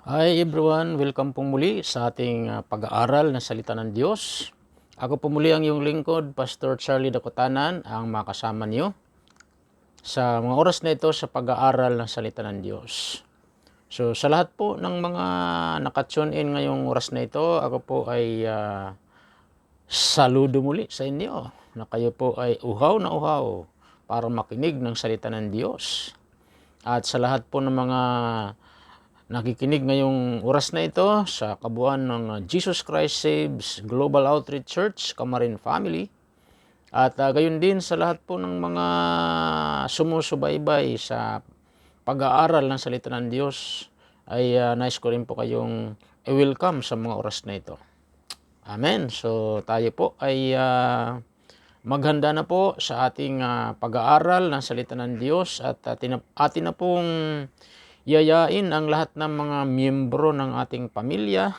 Hi everyone, welcome pong muli sa ating pag-aaral ng salita ng Diyos. Ako po muli ang iyong lingkod, Pastor Charlie Dakotanan, ang makasama niyo sa mga oras na ito sa pag-aaral ng salita ng Diyos. So sa lahat po ng mga nakatune in ngayong oras na ito, ako po ay saludo muli sa inyo na kayo po ay uhaw na uhaw para makinig ng salita ng Diyos. At sa lahat po ng mga nakikinig ngayong oras na ito sa kabuuan ng Jesus Christ Saves Global Outreach Church, Kamarin Family. At gayon din sa lahat po ng mga sumusubaybay sa pag-aaral ng salita ng Diyos ay nais ko rin po kayong i-welcome sa mga oras na ito. Amen. So tayo po ay maghanda na po sa ating pag-aaral ng salita ng Diyos at atin na pong yayain ang lahat ng mga miyembro ng ating pamilya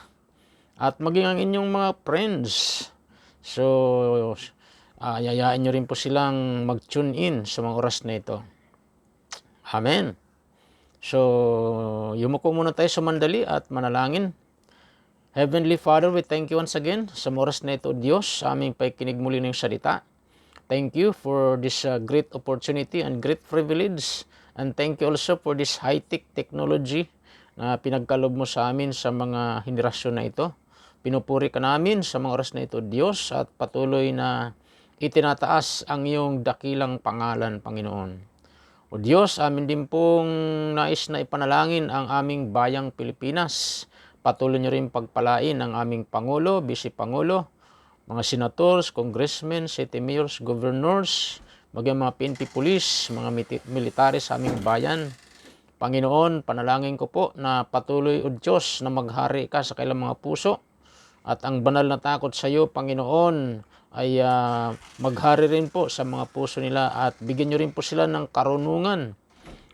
at maging ang inyong mga friends. So, yayain nyo rin po silang mag-tune in sa mga oras na ito. Amen. So, yumuko muna tayo sa mandali at manalangin. Heavenly Father, we thank you once again sa mga oras na ito, Diyos, sa aming paikinig muli ng salita. Thank you for this great opportunity and great privilege. And thank you also for this high-tech technology na pinagkalob mo sa amin sa mga henerasyon na ito. Pinupuri ka namin sa mga oras na ito, Diyos, at patuloy na itinataas ang iyong dakilang pangalan, Panginoon. O Diyos, amin din pong nais na ipanalangin ang aming bayang Pilipinas. Patuloy niyo rin pagpalain ang aming Pangulo, Vice Pangulo, mga senators, congressmen, city mayors, governors, maging mga PNP police, mga military sa aming bayan. Panginoon, panalangin ko po na patuloy o Diyos na maghari ka sa kailang mga puso at ang banal na takot sa iyo, Panginoon, ay maghari rin po sa mga puso nila at bigyan nyo rin po sila ng karunungan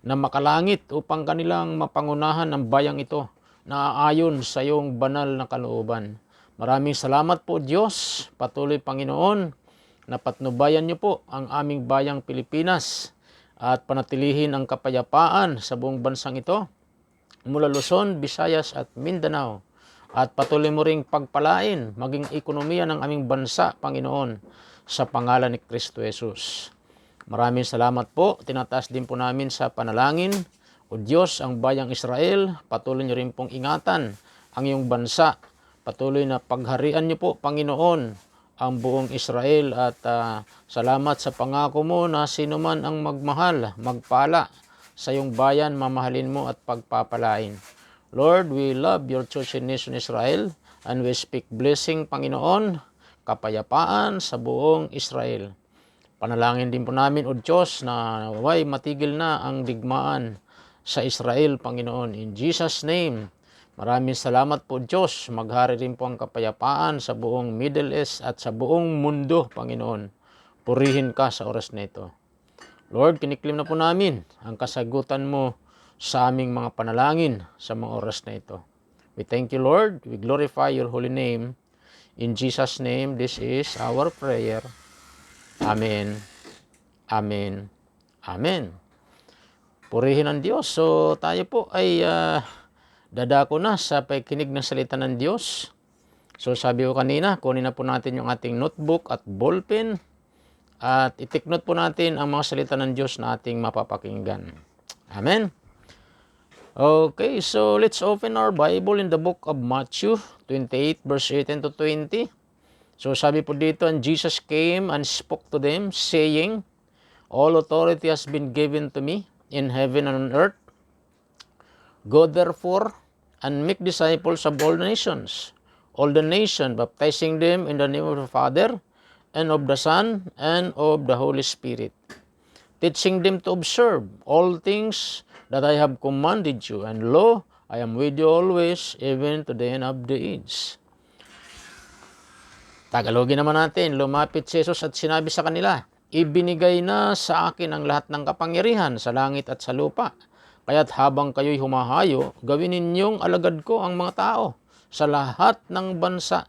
na makalangit upang kanilang mapangunahan ang bayang ito na aayon sa iyong banal na kalooban. Maraming salamat po Diyos, patuloy Panginoon, na patnubayan niyo po ang aming bayang Pilipinas at panatilihin ang kapayapaan sa buong bansang ito mula Luzon, Visayas at Mindanao. At patuloy mo ring pagpalain maging ekonomiya ng aming bansa, Panginoon, sa pangalan ni Kristo Jesus. Maraming salamat po. Tinataas din po namin sa panalangin. O Diyos, ang bayang Israel, patuloy niyo rin pong ingatan ang iyong bansa. Patuloy na pagharian niyo po, Panginoon, ang buong Israel at salamat sa pangako mo na sino man ang magmahal, magpala sa iyong bayan, mamahalin mo at pagpapalain. Lord, we love your chosen nation Israel and we speak blessing, Panginoon, kapayapaan sa buong Israel. Panalangin din po namin, O Diyos, na naway matigil na ang digmaan sa Israel, Panginoon. In Jesus' name, maraming salamat po Diyos. Maghari rin po ang kapayapaan sa buong Middle East at sa buong mundo, Panginoon. Purihin ka sa oras na ito. Lord, kiniklim na po namin ang kasagutan mo sa aming mga panalangin sa mga oras na ito. We thank you, Lord. We glorify your holy name. In Jesus' name, this is our prayer. Amen. Amen. Amen. Purihin ang Diyos. So tayo po ay dadako na sa pakikinig ng salita ng Diyos. So sabi ko kanina, kunin na po natin yung ating notebook at ballpen at i-take note po natin ang mga salita ng Diyos na ating mapapakinggan. Amen. Okay, so let's open our Bible in the book of Matthew 28 verse 18 to 20. So sabi po dito, and Jesus came and spoke to them, saying, all authority has been given to me in heaven and on earth. Go therefore and make disciples of all nations, baptizing them in the name of the Father, and of the Son, and of the Holy Spirit, teaching them to observe all things that I have commanded you, and lo, I am with you always, even to the end of the age. Tagalogin naman natin, lumapit si Jesus at sinabi sa kanila, ibinigay na sa akin ang lahat ng kapangyarihan sa langit at sa lupa. Kaya't habang kayo'y humahayo, gawin ninyong alagad ko ang mga tao sa lahat ng bansa.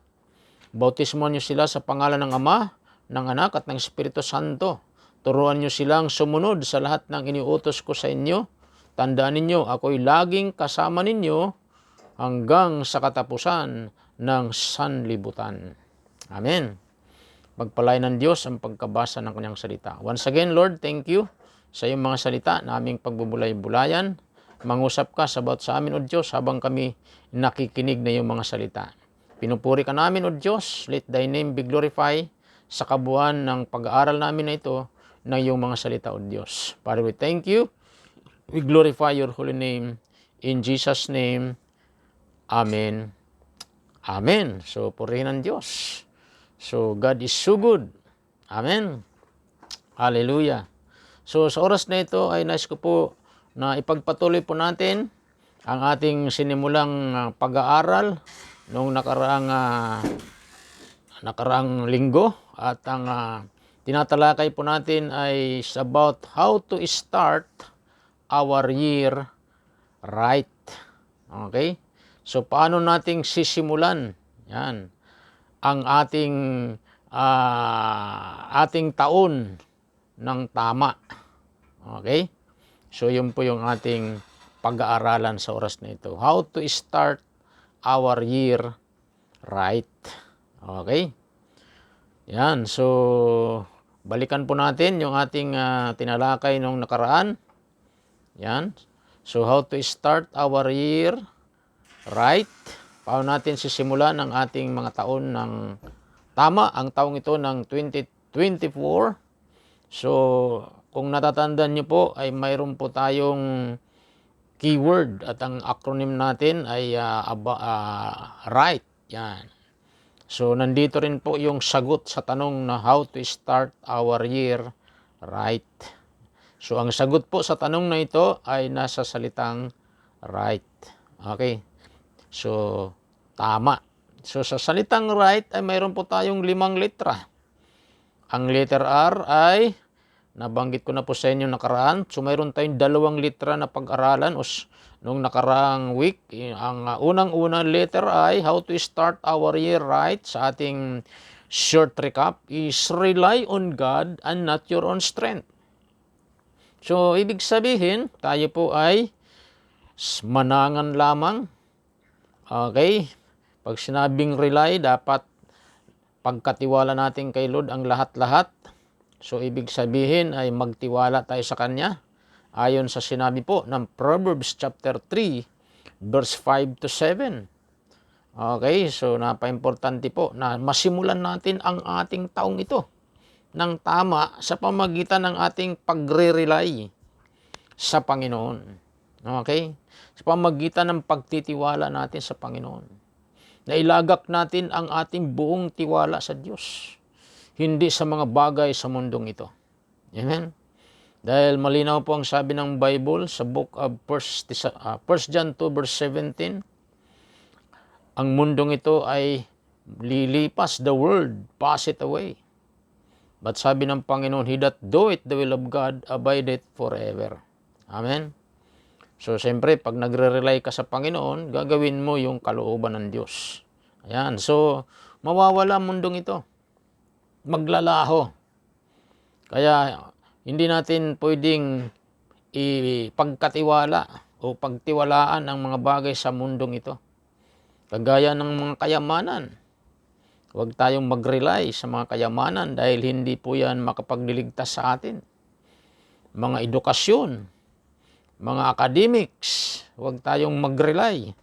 Bautismuhan niyo sila sa pangalan ng Ama, ng Anak at ng Espiritu Santo. Turuan niyo silang sumunod sa lahat ng iniutos ko sa inyo. Tandaan ninyo, ako'y laging kasama ninyo hanggang sa katapusan ng sanlibutan. Amen. Magpalain ng Diyos ang pagkabasa ng kanyang salita. Once again, Lord, thank you sa iyong mga salita na aming pagbubulay-bulayan. Mangusap ka sabat sa amin, O Diyos, habang kami nakikinig na iyong mga salita. Pinupuri ka namin, O Diyos. Let thy name be glorified sa kabuuan ng pag-aaral namin na ito ng iyong mga salita, O Diyos. Father, we thank you. We glorify your holy name. In Jesus' name, Amen. Amen. So, purihin ang Diyos. So, God is so good. Amen. Hallelujah. So, sa oras na ito ay nais ko po na ipagpatuloy po natin ang ating sinimulang pag-aaral noong nakaraang linggo. At ang tinatalakay po natin ay about how to start our year right. Okay? So, paano nating sisimulan yan ang ating taon ng tama. Okay? So, yun po yung ating pag-aaralan sa oras na ito. How to start our year right. Okay? Yan. So, balikan po natin yung ating tinalakay nung nakaraan. Yan. So, how to start our year right. Paano natin sisimulan ang ating mga taon ng tama, ang taong ito ng 2024. So, kung natatandaan nyo po, ay mayroon po tayong keyword at ang acronym natin ay right. Yan. So, nandito rin po yung sagot sa tanong na how to start our year right. So, ang sagot po sa tanong na ito ay nasa salitang right. Okay. So, tama. So, sa salitang right ay mayroon po tayong 5 letra. Ang letter R ay, nabanggit ko na po sa inyo nakaraan. So, mayroon tayong 2 letra na pag-aralan nung nakaraang week. Ang unang-unang letter ay how to start our year right sa ating short recap is rely on God and not your own strength. So, ibig sabihin, tayo po ay manangan lamang. Okay? Pag sinabing rely, dapat pagkatiwala natin kay Lord ang lahat-lahat. So, ibig sabihin ay magtiwala tayo sa Kanya. Ayon sa sinabi po ng Proverbs chapter 3, verse 5 to 7. Okay? So, napaka-importante po na masimulan natin ang ating taong ito ng tama sa pamagitan ng ating pagre-rely sa Panginoon. Okay? Sa pamagitan ng pagtitiwala natin sa Panginoon. Nailagak natin ang ating buong tiwala sa Diyos. Hindi sa mga bagay sa mundong ito. Amen? Dahil malinaw po ang sabi ng Bible sa book of 1 John 2 verse 17, ang mundong ito ay lilipas, the world, pass it away. But sabi ng Panginoon, he that doeth the will of God abideth forever. Amen? So, siyempre, pag nagre-rely ka sa Panginoon, gagawin mo yung kalooban ng Diyos. Ayan. So, mawawala ang mundong ito. Maglalaho. Kaya, hindi natin pwedeng ipagkatiwala o pagtiwalaan ang mga bagay sa mundong ito. Kagaya ng mga kayamanan. Huwag tayong mag-rely sa mga kayamanan dahil hindi po yan makapagliligtas sa atin. Mga edukasyon, mga academics, huwag tayong mag-rely.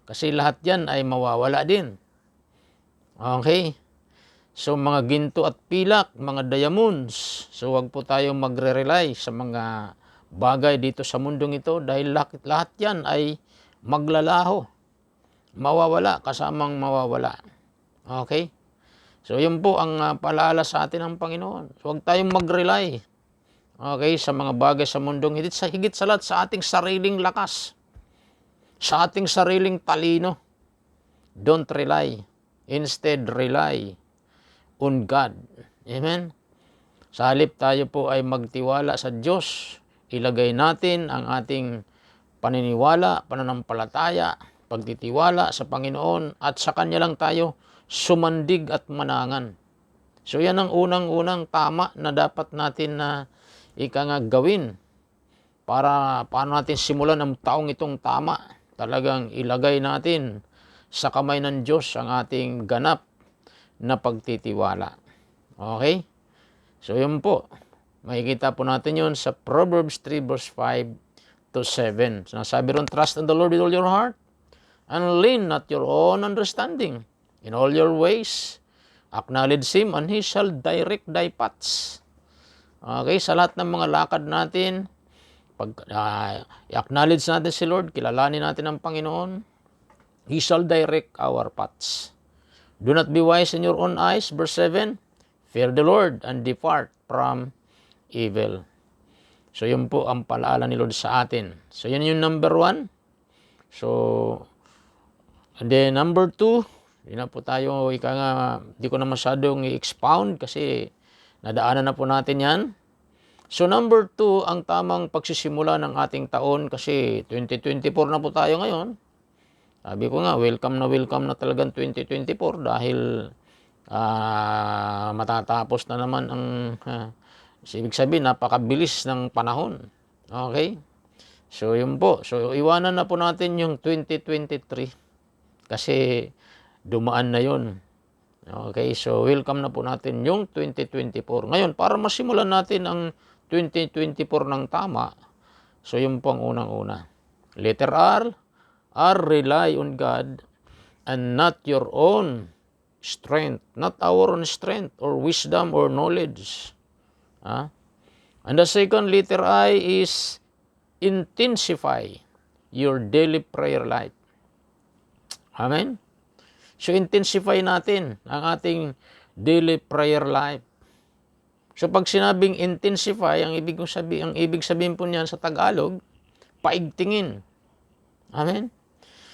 Kasi lahat yan ay mawawala din. Okay? So, mga ginto at pilak, mga diamonds. So, huwag po tayong magre-rely sa mga bagay dito sa mundong ito dahil lahat yan ay maglalaho. Mawawala, kasamang mawawala. Okay? So, yun po ang paalala sa atin ng Panginoon. So, huwag tayong mag-rely. Okay, sa mga bagay sa mundong higit sa lahat sa ating sariling lakas. Sa ating sariling talino. Don't rely. Instead, rely on God. Amen? Sa halip tayo po ay magtiwala sa Diyos. Ilagay natin ang ating paniniwala, pananampalataya, pagtitiwala sa Panginoon at sa Kanya lang tayo sumandig at manangan. So yan ang unang-unang tama na dapat natin na gawin para paano natin simulan ang taong itong tama. talagang ilagay natin sa kamay ng Diyos ang ating ganap na pagtitiwala. Okay? So yun po, makikita po natin yun sa Proverbs 3 verse 5 to 7. Sinasabi ron, trust in the Lord with all your heart and lean not your own understanding. In all your ways, acknowledge Him and He shall direct thy paths. Okay, sa lahat ng mga lakad natin, pag i-acknowledge natin si Lord, kilalanin natin ang Panginoon, He shall direct our paths. Do not be wise in your own eyes, verse 7, fear the Lord and depart from evil. So yun po ang palaala ni Lord sa atin. So yun yung number 1. So, and then number 2, hindi na po tayo, di ko na masyadong i-expound kasi nadaanan na po natin yan. So number 2, ang tamang pagsisimula ng ating taon kasi 2024 na po tayo ngayon. Sabi ko nga, welcome na talagang 2024 dahil matatapos na naman ang, ibig sabihin, napakabilis ng panahon. Okay? So yun po. So iwanan na po natin yung 2023 kasi dumaan na yun. Okay? So welcome na po natin yung 2024. Ngayon, para masimulan natin ang 2024 ng tama, so yun po ang unang-una. Letter R, rely on God and not your own strength, not our own strength or wisdom or knowledge. And the second letter I is intensify your daily prayer life. Amen? So intensify natin ang ating daily prayer life. So pag sinabing intensify, ang ibig sabihin po niyan sa Tagalog, paigtingin. Amen?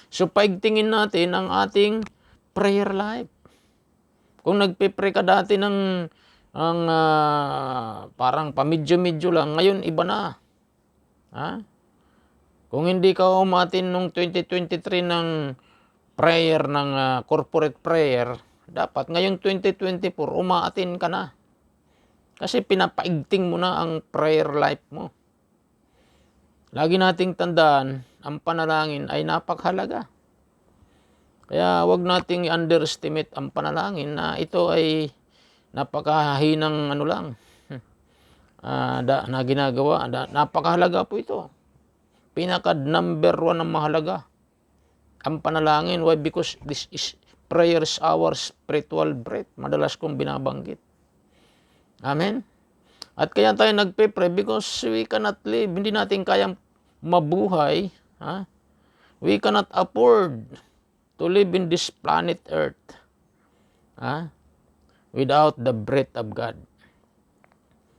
So paigtingin natin ang ating prayer life. Kung nagpe-pray ka dati ng parang pamedyo-medyo lang, ngayon iba na. Kung hindi ka umatin nung 2023 ng prayer, ng corporate prayer, dapat ngayong 2024 umaatin ka na. Kasi pinapaigting mo na ang prayer life mo. Lagi nating tandaan, ang panalangin ay napakahalaga. Kaya wag nating i-underestimate ang panalangin na ito ay napakahinang na ginagawa. Napakahalaga po ito. Pinaka-number 1 ang mahalaga. Ang panalangin. Why? Because this is prayer is our spiritual breath. Madalas kong binabanggit. Amen? At kaya tayo nagpe-pray because we cannot live. Hindi natin kayang mabuhay. We cannot afford to live in this planet Earth without the breath of God.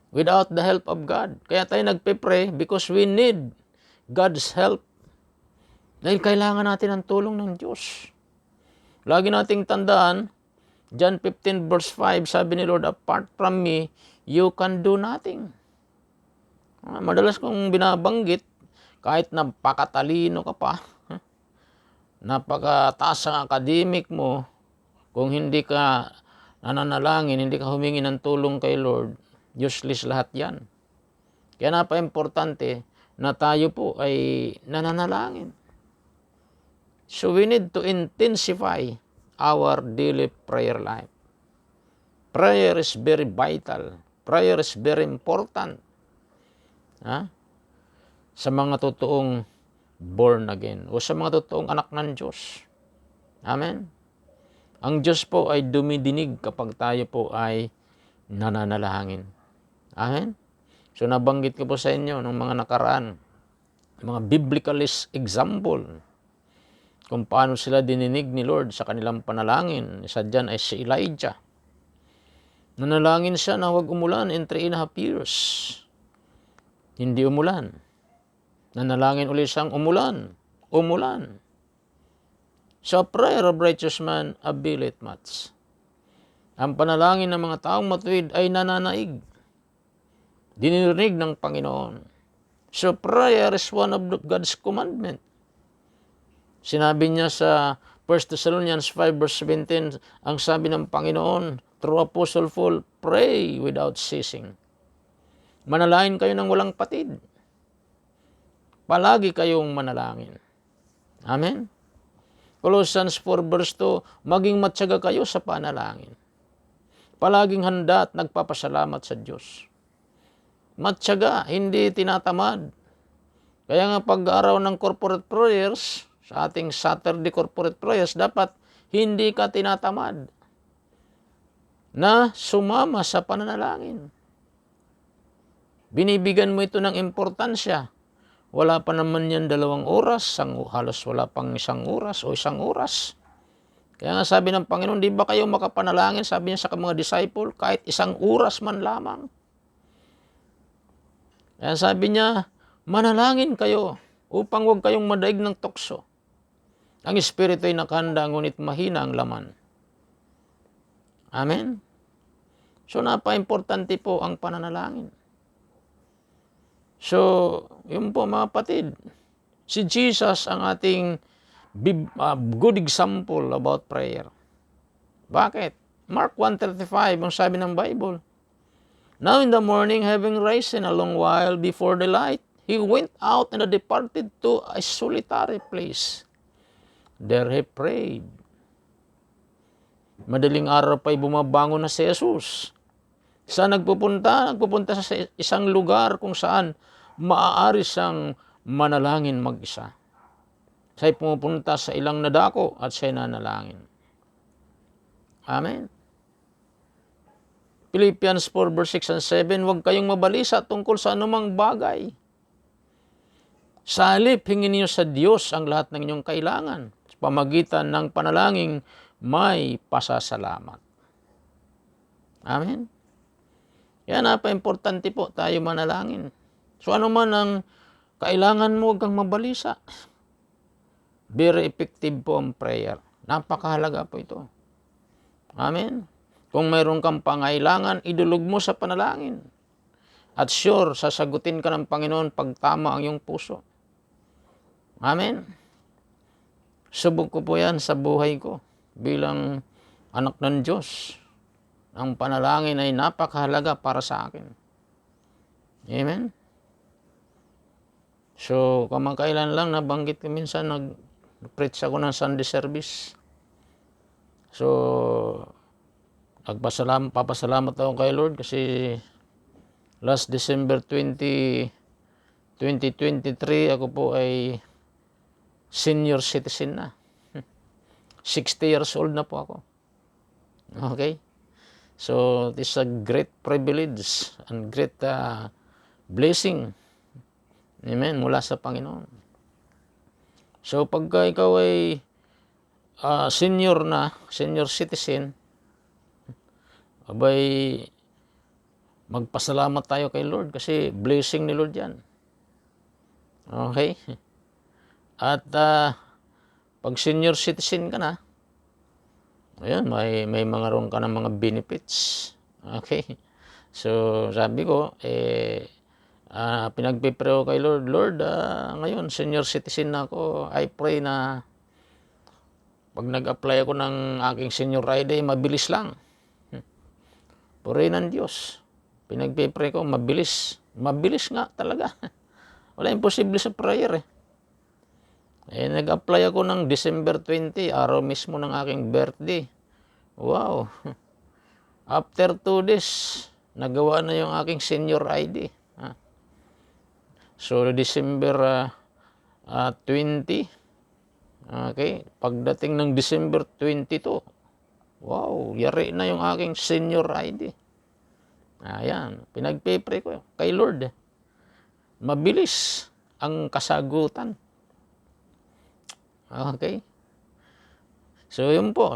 Without the help of God. Kaya tayo nagpe-pray because we need God's help. Dahil kailangan natin ang tulong ng Diyos. Lagi nating tandaan, John 15 verse 5, sabi ni Lord, apart from me, you can do nothing. Madalas kong binabanggit, kahit napakatalino ka pa, napakataas ang academic mo, kung hindi ka nananalangin, hindi ka humingi ng tulong kay Lord, useless lahat yan. Kaya napaka-importante na tayo po ay nananalangin. So we need to intensify our daily prayer life. Prayer is very vital. Prayer is very important. Sa mga totoong born again o sa mga totoong anak ng Diyos. Amen? Ang Diyos po ay dumidinig kapag tayo po ay nananalangin. Amen? So nabanggit ko po sa inyo ng mga nakaraan, mga biblicalist example kung paano sila dininig ni Lord sa kanilang panalangin. Isa dyan ay si Elijah. Nanalangin siya na huwag umulan in 3.5 years. Hindi umulan. Nanalangin ulit siyang umulan. So prayer of righteous man availeth much. Ang panalangin ng mga taong matuwid ay nananaig. Dinirinig ng Panginoon. So prayer is one of God's commandment. Sinabi niya sa 1 Thessalonians 5 verse 17, ang sabi ng Panginoon, through Apostle Paul, pray without ceasing. Manalangin kayo ng walang patid. Palagi kayong manalangin. Amen? Colossians 4 verse 2, maging matyaga kayo sa panalangin. Palaging handa at nagpapasalamat sa Diyos. Matyaga, hindi tinatamad. Kaya nga pag-araw ng corporate prayers, sa ating Saturday corporate prayers, dapat hindi ka tinatamad na sumama sa pananalangin. Binibigyan mo ito ng importansya. Wala pa naman yan 2 oras, halos wala pang 1 oras o 1 oras. Kaya nga sabi ng Panginoon, di ba kayo makapanalangin? Sabi niya sa mga disciple, kahit 1 oras man lamang. Kaya sabi niya, manalangin kayo upang huwag kayong madaig ng tukso. Ang espiritu ay nakahanda, ngunit mahina ang laman. Amen? So, napaka-importante po ang pananalangin. So, yun po mga kapatid, si Jesus ang ating good example about prayer. Bakit? Mark 1:35, ang sabi ng Bible, now in the morning, having risen a long while before the light, he went out and departed to a solitary place. There he prayed. Madaling araw pa'y bumabangon na si Jesus. Saan nagpupunta? Nagpupunta sa isang lugar kung saan maaari siyang manalangin mag-isa. Siya'y pumupunta sa ilang nadako at siya'y nanalangin. Amen. Philippians 4 verse 6 and 7, huwag kayong mabalisa tungkol sa anumang bagay. Sa halip, hingin niyo sa Diyos ang lahat ng inyong kailangan. Sa pamagitan ng panalangin, may pasasalamat. Amen. Kaya napaka-importante po tayo manalangin. So ano man ang kailangan mo, huwag kang mabalisa. Very effective po ang prayer. Napakahalaga po ito. Amen. Kung mayroon kang pangailangan, idulog mo sa panalangin. At sure, sasagutin ka ng Panginoon pag tama ang iyong puso. Amen. Subok ko po yan sa buhay ko bilang anak ng Diyos. Ang panalangin ay napakahalaga para sa akin. Amen. So, kamakailan lang nabanggit ko minsan, nag-preach ako ng Sunday service. So, papasalamat ako kay Lord kasi last December 2023, ako po ay senior citizen na. 60 years old na po ako. Okay? So, it is a great privilege and great blessing. Amen, mula sa Panginoon. So, pagka ikaw ay senior citizen, abay, magpasalamat tayo kay Lord kasi blessing ni Lord yan. Okay? At pag senior citizen ka na, ayan, may mga roon ka ng mga benefits. Okay? So, sabi ko, pinagpipray ko kay Lord, ngayon, senior citizen na ako, I pray na pag nag-apply ako ng aking senior ID, mabilis lang. Puri ng Diyos. Pinagpipray ko, mabilis. Mabilis nga talaga. Wala imposible sa prayer nag-apply ako ng December 20, araw mismo ng aking birthday. Wow. After 2 days, nagawa na yung aking senior ID. So, December 20, okay, pagdating ng December 22, wow, yari na yung aking senior ID. Ayan, pinagpipray ko kay Lord. Mabilis ang kasagutan. Okay? So, yun po.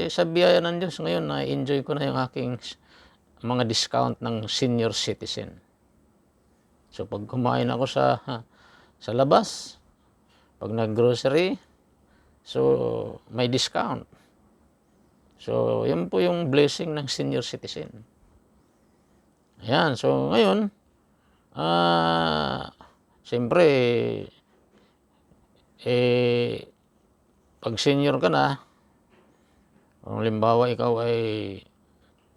Sa biyaya ng Diyos ngayon, na-enjoy ko na yung aking mga discount ng senior citizen. So, pag kumain ako sa labas, pag nag-grocery, so, may discount. So, yun po yung blessing ng senior citizen. Ayan. So, ngayon, siyempre, pag senior ka na, kung limbawa ikaw ay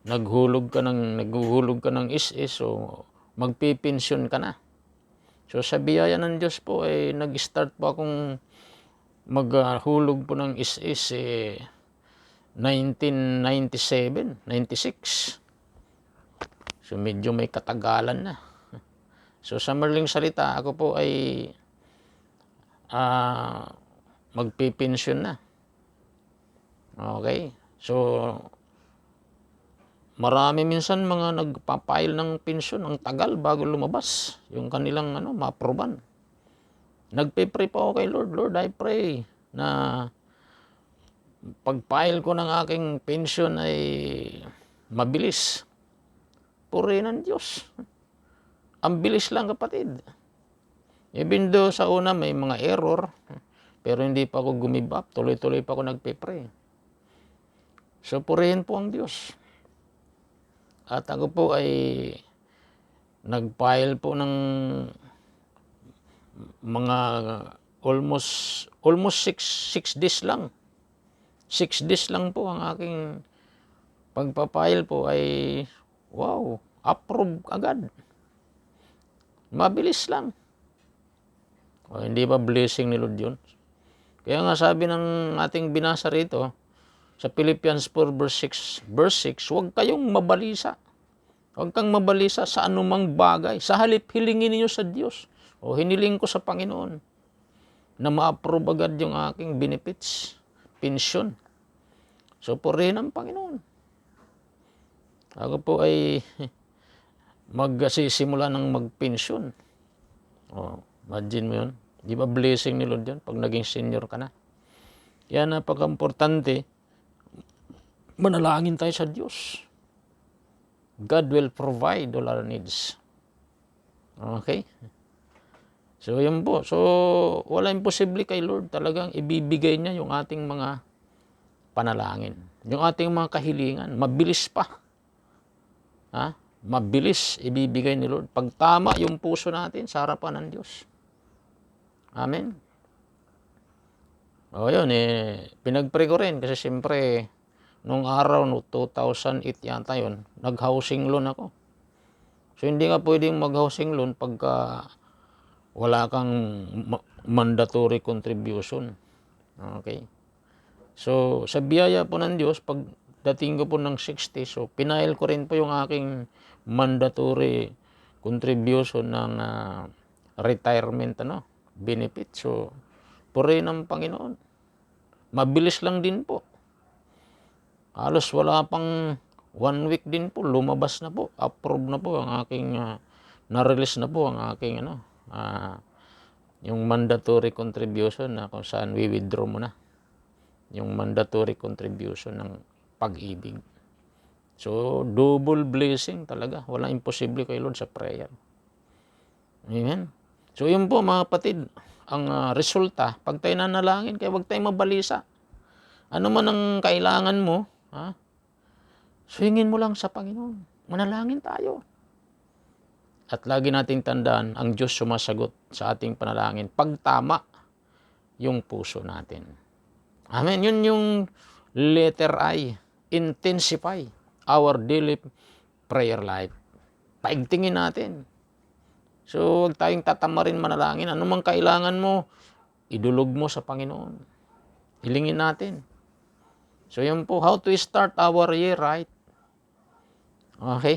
naghuhulog ka ng SS, so magpipensyon ka na. So sa biyaya ng Diyos po, nag-start po akong maghulog po ng is 1997, 96. So medyo may katagalan na. So sa madaling salita, ako po ay magpipensyon na. Okay? So marami minsan mga nagpapile ng pensyon, ang tagal bago lumabas yung kanilang ma-aproban. Nagpe-pray po ako kay Lord. Lord, I pray na pag-file ko ng aking pensyon ay mabilis. Purihin ng Diyos. Ang bilis lang, kapatid. Even though sa una may mga error, pero hindi pa ako give up. Tuloy-tuloy pa ako nagpe-pray. So, purihin po ang Diyos. At ako po ay nag-file po ng mga almost 6 days lang. 6 days lang po ang aking pagpapile po ay wow, approve agad. Mabilis lang. O, hindi ba blessing ni Lord yun? Kaya nga sabi ng ating binasa rito sa Philippians 4 verse 6, huwag kayong mabalisa. Huwag kang mabalisa sa anumang bagay. Sa halip, hilingin niyo sa Diyos. O hiniling ko sa Panginoon na ma-approve agad yung aking benefits, pensyon. So, purihin ang Panginoon. Ako po ay magsisimula ng magpensyon. O, imagine mo yun. Di ba blessing ni Lord yun pag naging senior ka na? Yan, napaka-importante. Manalangin tayo sa Diyos. God will provide all our needs. Okay? So, yun po. So, wala imposible kay Lord. Talagang ibibigay niya yung ating mga panalangin. Yung ating mga kahilingan. Mabilis pa. Ha? Mabilis ibibigay ni Lord. Pag tama yung puso natin sa harapan ng Diyos. Amen. O yun, pinag-pray ko rin. Kasi siyempre, nung araw, no, 2008 yata yun, nag-housing loan ako. So, hindi ka pwedeng mag-housing loan pagka wala kang mandatory contribution. Okay? So, sa biyaya po ng Diyos, pag dating ko po ng 60, so pinail ko rin po yung aking mandatory contribution ng retirement benefit. So, purihin ng Panginoon. Mabilis lang din po. Halos wala pang 1 week din po, lumabas na po, approve na po ang aking, na-release na po ang aking yung mandatory contribution na kung saan withdraw mo na yung mandatory contribution ng pag-ibig. So, double blessing talaga. Walang imposible kay Lord sa prayer. Amen. So, yun po mga kapatid, ang resulta, pag tayo nanalangin, kaya huwag tayo mabalisa. Ano man ang kailangan mo, swingin mo lang sa Panginoon. Manalangin tayo. At lagi nating tandaan, ang Diyos sumasagot sa ating panalangin pag tama yung puso natin. Amen. Yun yung letter I. Intensify our daily prayer life. Paigtingin natin. So, huwag tayong tatamarin manalangin. Ano mang kailangan mo, idulog mo sa Panginoon. Hilingin natin. So, yun po, how to start our year, right? Okay.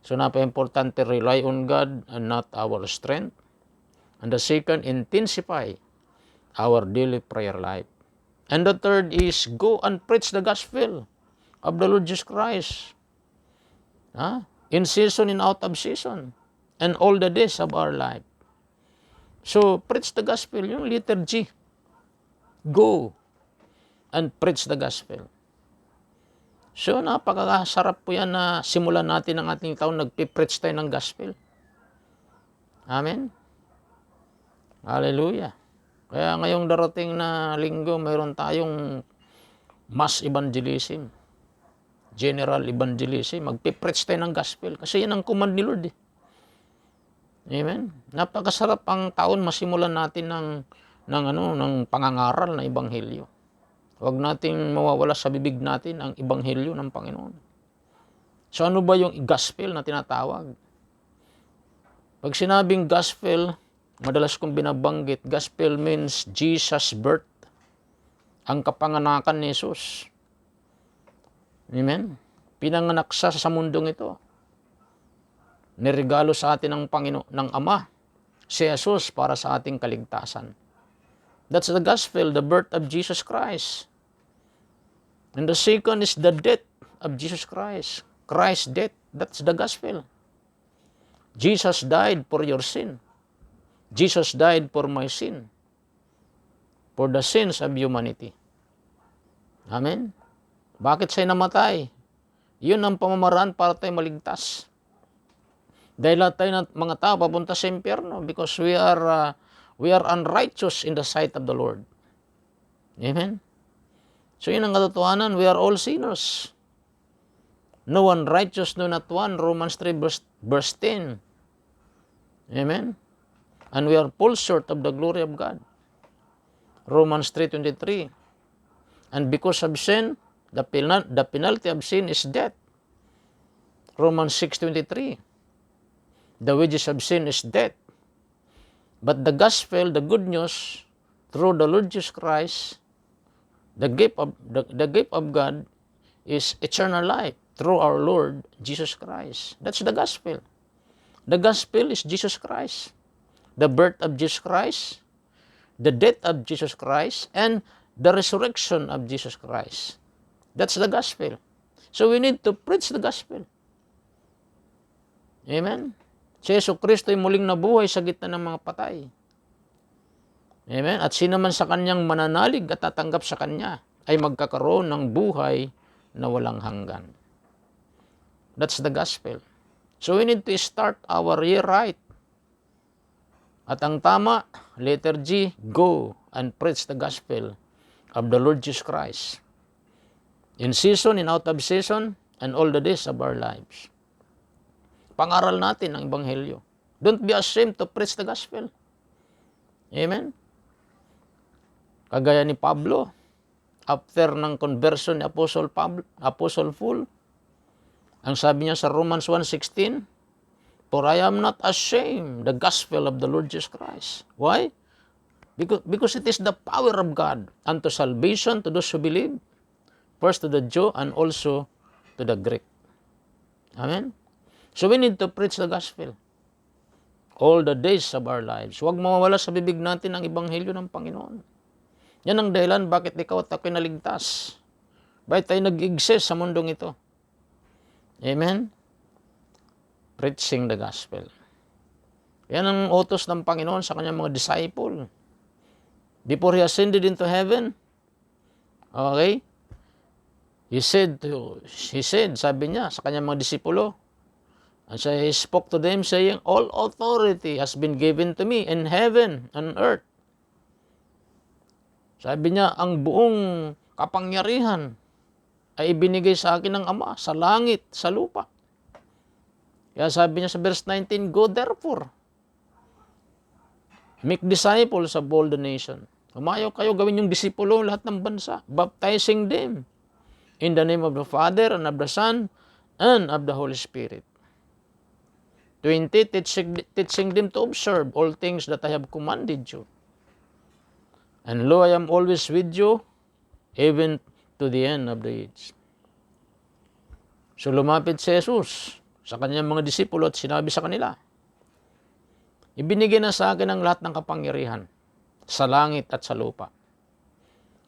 So, napaka-importante, rely on God and not our strength. And the second, intensify our daily prayer life. And the third is, go and preach the gospel of the Lord Jesus Christ. In season and out of season. And all the days of our life. So, preach the gospel, yung letter G. Go and preach the gospel. So, napakasarap po yan na simulan natin ang ating taon, nagpipreach tayo ng gospel. Amen? Hallelujah. Kaya ngayong darating na linggo, mayroon tayong mass evangelism, general evangelism. Magpipreach tayo ng gospel kasi yan ang command ni Lord. Amen? Napakasarap ang taon, masimulan natin ng pangangaral na ebanghelyo. Huwag nating mawawala sa bibig natin ang ebanghelyo ng Panginoon. So ano ba yung gospel na tinatawag? Pag sinabing gospel, madalas kong binabanggit, gospel means Jesus' birth, ang kapanganakan ni Jesus. Amen? Pinanganak siya sa mundong ito. Niregalo sa atin ng Panginoon, ng Ama, si Jesus para sa ating kaligtasan. That's the gospel, the birth of Jesus Christ. And the second is the death of Jesus Christ. Christ's death, that's the gospel. Jesus died for your sin. Jesus died for my sin. For the sins of humanity. Amen? Bakit siya namatay? Yun ang pamamaraan para tayo maligtas. Dahil lahat tayo ng mga tao papunta sa impyerno because we are unrighteous in the sight of the Lord. Amen? So yun ang katotohanan, we are all sinners. No one righteous, no not one. Romans 3 verse 10. Amen? And we are fall short of the glory of God. Romans 3:23. And because of sin, the penalty of sin is death. Romans 6:23. The wages of sin is death. But the gospel, the good news, through the Lord Jesus Christ, the gift of God is eternal life through our Lord Jesus Christ. That's the gospel. The gospel is Jesus Christ. The birth of Jesus Christ, the death of Jesus Christ, and the resurrection of Jesus Christ. That's the gospel. So we need to preach the gospel. Amen? Si Yesu Kristo ay muling nabuhay sa gitna ng mga patay. Amen? At sino man sa kanyang mananalig at tatanggap sa kanya ay magkakaroon ng buhay na walang hanggan. That's the gospel. So we need to start our year right. At ang tama, letter G, go and preach the gospel of the Lord Jesus Christ. In season, in out of season, and all the days of our lives. Pangaral natin ang Ebanghelyo. Don't be ashamed to preach the gospel. Amen? Kagaya ni Pablo, after ng conversion ni Apostle Paul, ang sabi niya sa Romans 1:16, for I am not ashamed the gospel of the Lord Jesus Christ. Why? Because it is the power of God unto salvation to those who believe, first to the Jew and also to the Greek. Amen? So we need to preach the gospel all the days of our lives. Huwag mawawala sa bibig natin ang Ebanghelyo ng Panginoon. Yan ang dahilan bakit ikaw at ako'y naligtas. Bakit tayo nag-exist sa mundong ito? Amen? Preaching the gospel. Yan ang utos ng Panginoon sa kanyang mga disciple. Before He ascended into heaven, okay, He said, sabi niya sa kanyang mga disipulo, and so He spoke to them saying, all authority has been given to me in heaven and earth. Sabi niya, ang buong kapangyarihan ay ibinigay sa akin ng Ama, sa langit, sa lupa. Kaya sabi niya sa verse 19, go therefore, make disciples of all the nation. Umayaw kayo, gawin yung disipulo lahat ng bansa, baptizing them in the name of the Father and of the Son and of the Holy Spirit. 20, teaching them to observe all things that I have commanded you. And lo, I am always with you, even to the end of the age. So lumapit si Jesus sa kanyang mga disipulo at sinabi sa kanila, ibinigay na sa akin ang lahat ng kapangyarihan sa langit at sa lupa.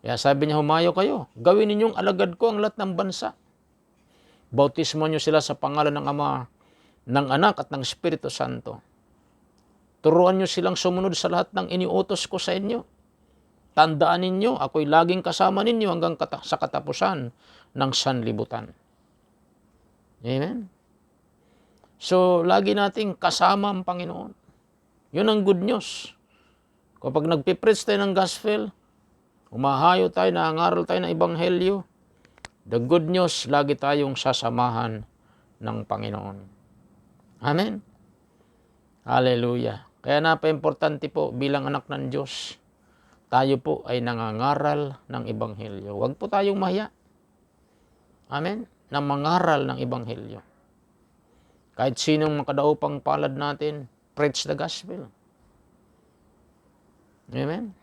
Kaya sabi niya, humayo kayo, gawin ninyong alagad ko ang lahat ng bansa. Bautismo niyo sila sa pangalan ng Ama, ng Anak at ng Espiritu Santo. Turuan niyo silang sumunod sa lahat ng iniutos ko sa inyo. Tandaan ninyo, ako'y laging kasama ninyo hanggang sa katapusan ng sanlibutan. Amen? So, lagi nating kasama ang Panginoon. Yun ang good news. Kapag nagpipreach tayo ng gospel, umahayo tayo, nangangaral tayo ng Ebanghelyo, the good news, lagi tayong sasamahan ng Panginoon. Amen? Hallelujah. Kaya napaka-importante po bilang anak ng Diyos, tayo po ay nangangaral ng Ebanghelyo. Huwag po tayong mahiya. Amen? Na mangaral ng Ebanghelyo. Kahit sinong makadaupang palad natin, preach the gospel. Amen?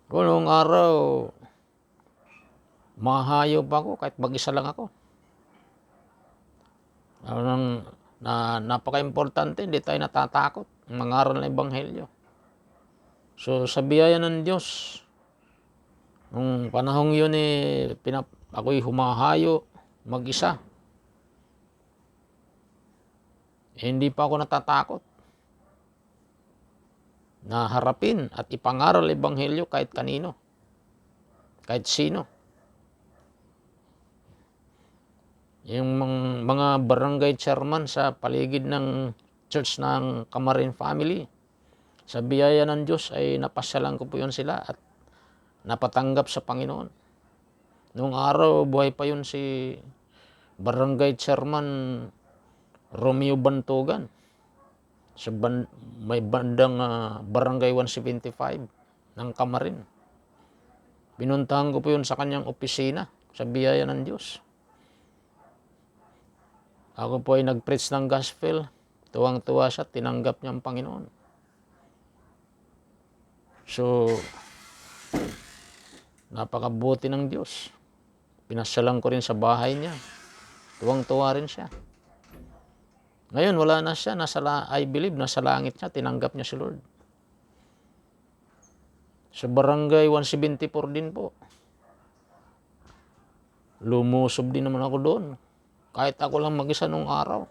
Noong araw, mahayop ako kahit mag-isa lang ako. Napaka-importante, hindi tayo natatakot mangaral ng Ebanghelyo. So sa biyaya ng Diyos, nung panahong yun ako'y humahayo mag-isa. Hindi pa ako natatakot na harapin at ipangaral ang Ebanghelyo kahit kanino, kahit sino. Yung mga barangay chairman sa paligid ng church ng Camarin family, sa biyaya ng Diyos ay napasyalan ko po yun sila at napatanggap sa Panginoon. Noong araw, buhay pa yun si barangay chairman Romeo Bantugan. May bandang barangay 175 ng Camarin. Pinuntahan ko po yun sa kanyang opisina sa biyaya ng Diyos. Ako po ay nag-preach ng gospel. Tuwang-tuwa siya, tinanggap niya ang Panginoon. So, napakabuti ng Diyos. Pinasyalan ko rin sa bahay niya. Tuwang-tuwa rin siya. Ngayon, wala na siya. I believe, nasa langit siya. Tinanggap niya si Lord. Sa barangay 174 din po. Lumusob din naman ako doon. Kahit ako lang mag-isa nung araw.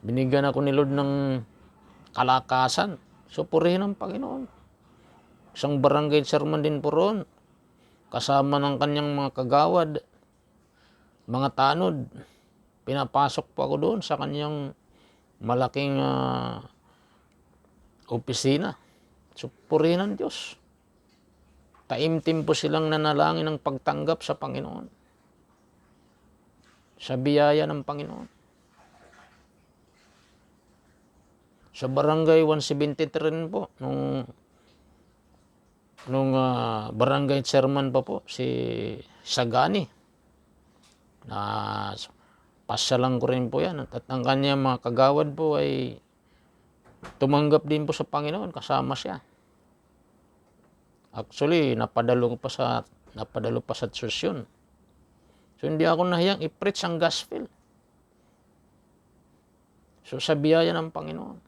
Binigyan ako ni Lord ng kalakasan. So, purihin ang Panginoon. Isang barangay chairman din po roon. Kasama ng kanyang mga kagawad, mga tanod. Pinapasok po ako doon sa kanyang malaking opisina. So, purihin ang Diyos. Taimtim po silang nanalangin ng pagtanggap sa Panginoon. Sa biyaya ng Panginoon. Sa barangay 173 rin po, nung barangay chairman pa po, si Sagani. Pasyalan ko rin po yan. At ang kanyang mga kagawad po ay tumanggap din po sa Panginoon, kasama siya. Actually, napadalo pa sa church yun. So, hindi ako nahiyang i-preach ang gospel. So, sa biyaya ng Panginoon.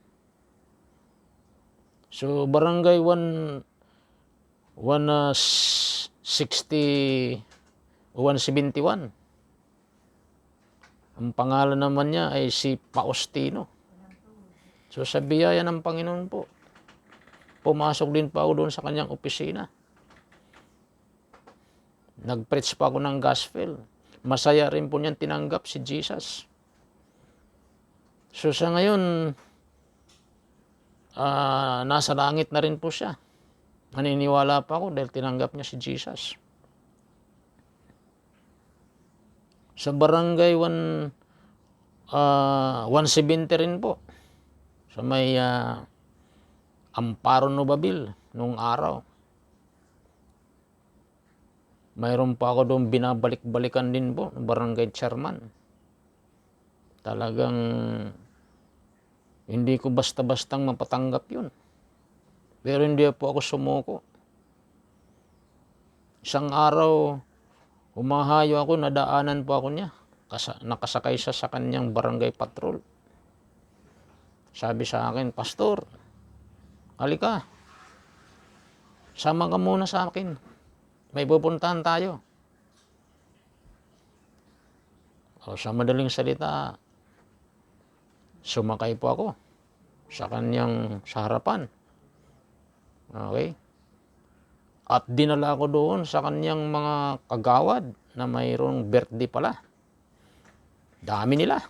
So, barangay 160 o 171. Ang pangalan naman niya ay si Faustino. So, sa biyaya ng Panginoon po, pumasok din pa ako doon sa kanyang opisina. Nag-preach pa ako ng gospel. Masaya rin po niyan tinanggap si Jesus. So sa ngayon, nasa langit na rin po siya. Naniniwala pa ako dahil tinanggap niya si Jesus. Sa barangay 170 rin po. Sa may Amparo Novabil nung araw. Mayroon pa ako doon binabalik-balikan din po ng barangay chairman. Talagang hindi ko basta-bastang mapatanggap yun. Pero hindi po ako sumuko. Isang araw, humahayo ako, nadaanan po ako niya. Nakasakay siya sa kanyang barangay patrol. Sabi sa akin, Pastor, halika, sama ka muna sa akin. May pupuntahan tayo. O, sa madaling salita, sumakay po ako sa harapan. Okay? At dinala ko doon sa kanyang mga kagawad na mayroong birthday pala. Dami nila.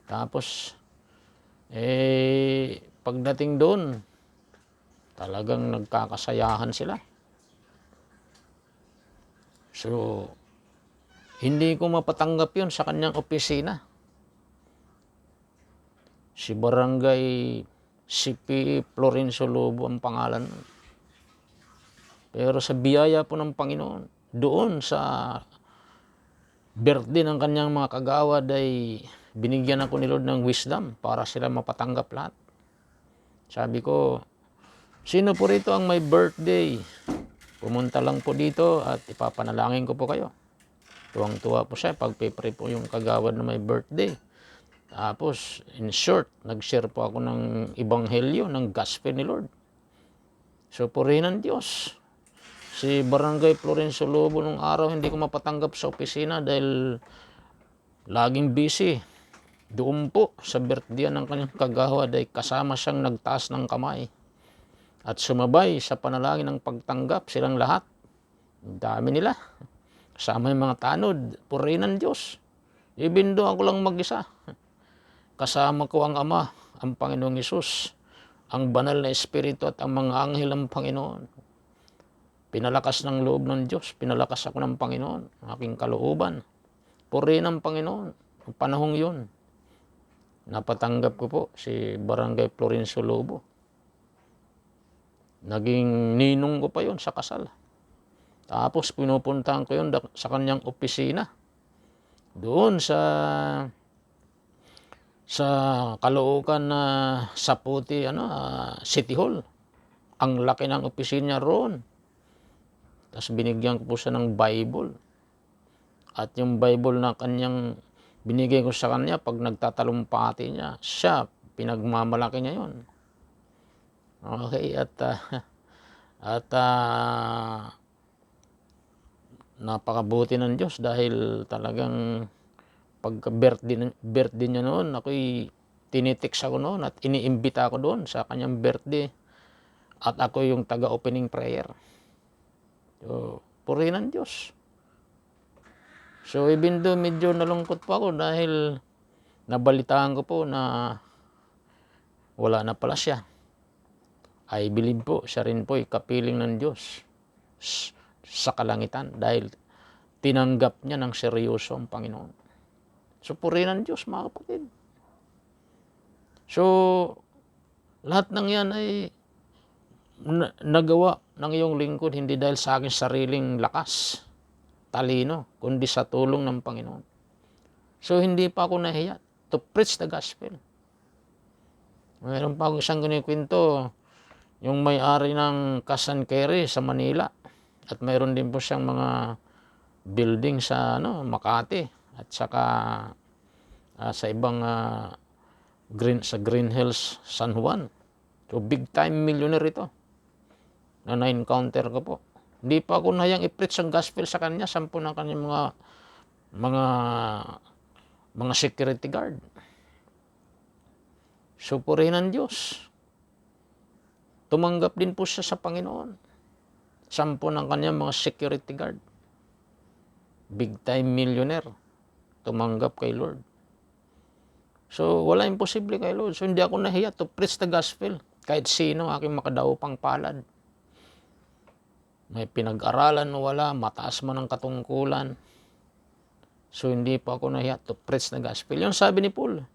Tapos, pagdating doon, talagang nagkakasayahan sila. So, hindi ko mapatanggap yun sa kanyang opisina. Si Barangay CP Florencio Lobo ang pangalan. Pero sa biyaya po ng Panginoon, doon sa birthday ng kanyang mga kagawad ay binigyan ako ni Lord ng wisdom para sila mapatanggap lahat. Sabi ko, sino po rito ang may birthday? Pumunta lang po dito at ipapanalangin ko po kayo. Tuwang-tuwa po siya pagpipray po yung kagawad na may birthday. Tapos, in short, nag-share po ako ng ebanghelyo, ng gospel ni Lord. So, purihin ng Diyos. Si Barangay Florencio Lobo nung araw, hindi ko mapatanggap sa opisina dahil laging busy. Doon po, sa birthday ng kanyang kagawad ay kasama siyang nagtaas ng kamay. At sumabay sa panalangin ng pagtanggap silang lahat. Ang dami nila. Kasama yung mga tanod, purihin ng Diyos. Even though ako lang mag-isa. Kasama ko ang Ama, ang Panginoong Hesus, ang banal na Espiritu at ang mga anghel ng Panginoon. Pinalakas ng loob ng Diyos, pinalakas ako ng Panginoon, ang aking kalooban. Purihin ng Panginoon, ang panahong yun. Napatanggap ko po si Barangay Florencio Lobo. Naging ninong ko pa yun sa kasal. Tapos pinupuntahan ko yun sa kanyang opisina. Doon sa Caloocan na Saputi City Hall. Ang laki ng opisina roon. Tapos binigyan ko po siya ng Bible. At yung Bible na kanyang binigay ko sa kanya pag nagtatalumpati niya, siya, pinagmamalaki niya yun. Okay, at napakabuti ng Diyos dahil talagang pagka birthday niya noon, ako'y tinitext ako noon at iniimbita ako doon sa kanyang birthday. At ako yung taga-opening prayer. So, purihin ng Diyos. So, even though medyo nalungkot pa ako dahil nabalitaan ko po na wala na pala siya. I believe po, siya rin po ay kapiling ng Diyos sa kalangitan dahil tinanggap niya ng seryoso ang Panginoon. So, purihin ng Diyos, mga kapatid. So, lahat ng yan ay nagawa ng iyong lingkod hindi dahil sa aking sariling lakas, talino, kundi sa tulong ng Panginoon. So, hindi pa ako nahiya to preach the gospel. Mayroon pa ako isang kinikwento, yung may-ari ng Cash and Carry sa Manila. At mayroon din po siyang mga building sa Makati at saka sa ibang Green Hills, San Juan. So big time millionaire ito na na-encounter ko po. Hindi pa ako nahiyang i-preach ang gospel sa kanya, 10 ng kanyang mga security guard. So purihin ng Diyos. Tumanggap din po siya sa Panginoon. 10 ng kanyang mga security guard. Big time millionaire. Tumanggap kay Lord. So, wala imposible kay Lord. So, hindi ako nahiya to preach the gospel. Kahit sino aking makadaupang palad. May pinag-aralan o wala, mataas man ang katungkulan. So, hindi pa ako nahiya to preach the gospel. Yung sabi ni Paul,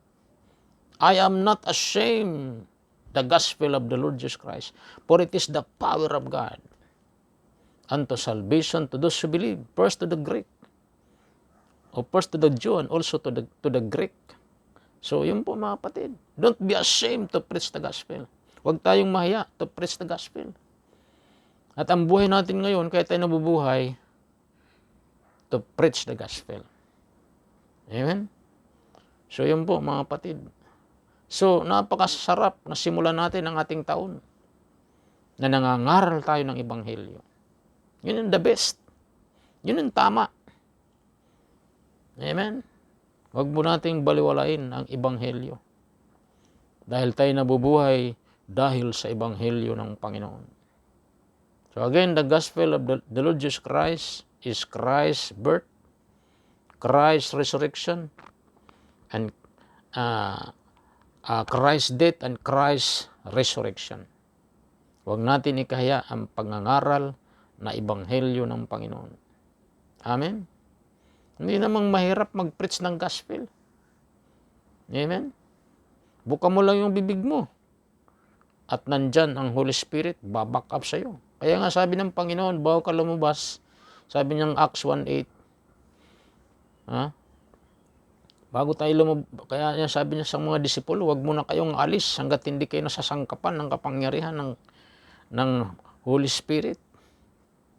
I am not ashamed the gospel of the Lord Jesus Christ, for it is the power of God unto salvation to those who believe, first to the Greek, or first to the Jew, and also to the Greek. So, yun po mga kapatid. Don't be ashamed to preach the gospel. Huwag tayong mahiya to preach the gospel. At ang buhay natin ngayon, kaya tayo nabubuhay, to preach the gospel. Amen? So, yun po mga kapatid. So, napakasarap na simulan natin ang ating taon na nangangaral tayo ng ebanghelyo. Yun yung the best. Yun yung tama. Amen? Huwag mo nating baliwalain ang ebanghelyo. Dahil tayo nabubuhay dahil sa ebanghelyo ng Panginoon. So again, the gospel of the Lord Jesus Christ is Christ's birth, Christ's resurrection, and Christ's death and Christ's resurrection. Huwag natin ikahiya ang pangangaral na ebanghelyo ng Panginoon. Amen? Hindi namang mahirap mag-preach ng gospel. Amen? Buka mo lang yung bibig mo. At nandyan ang Holy Spirit, baback up sa'yo. Kaya nga sabi ng Panginoon, bago ka lumabas, sabi niyang Acts 1:8, Bago tayo kaya niya sabi niya sa mga disipulo, huwag muna kayong alis hanggat hindi kayo nasasangkapan ng kapangyarihan ng Holy Spirit.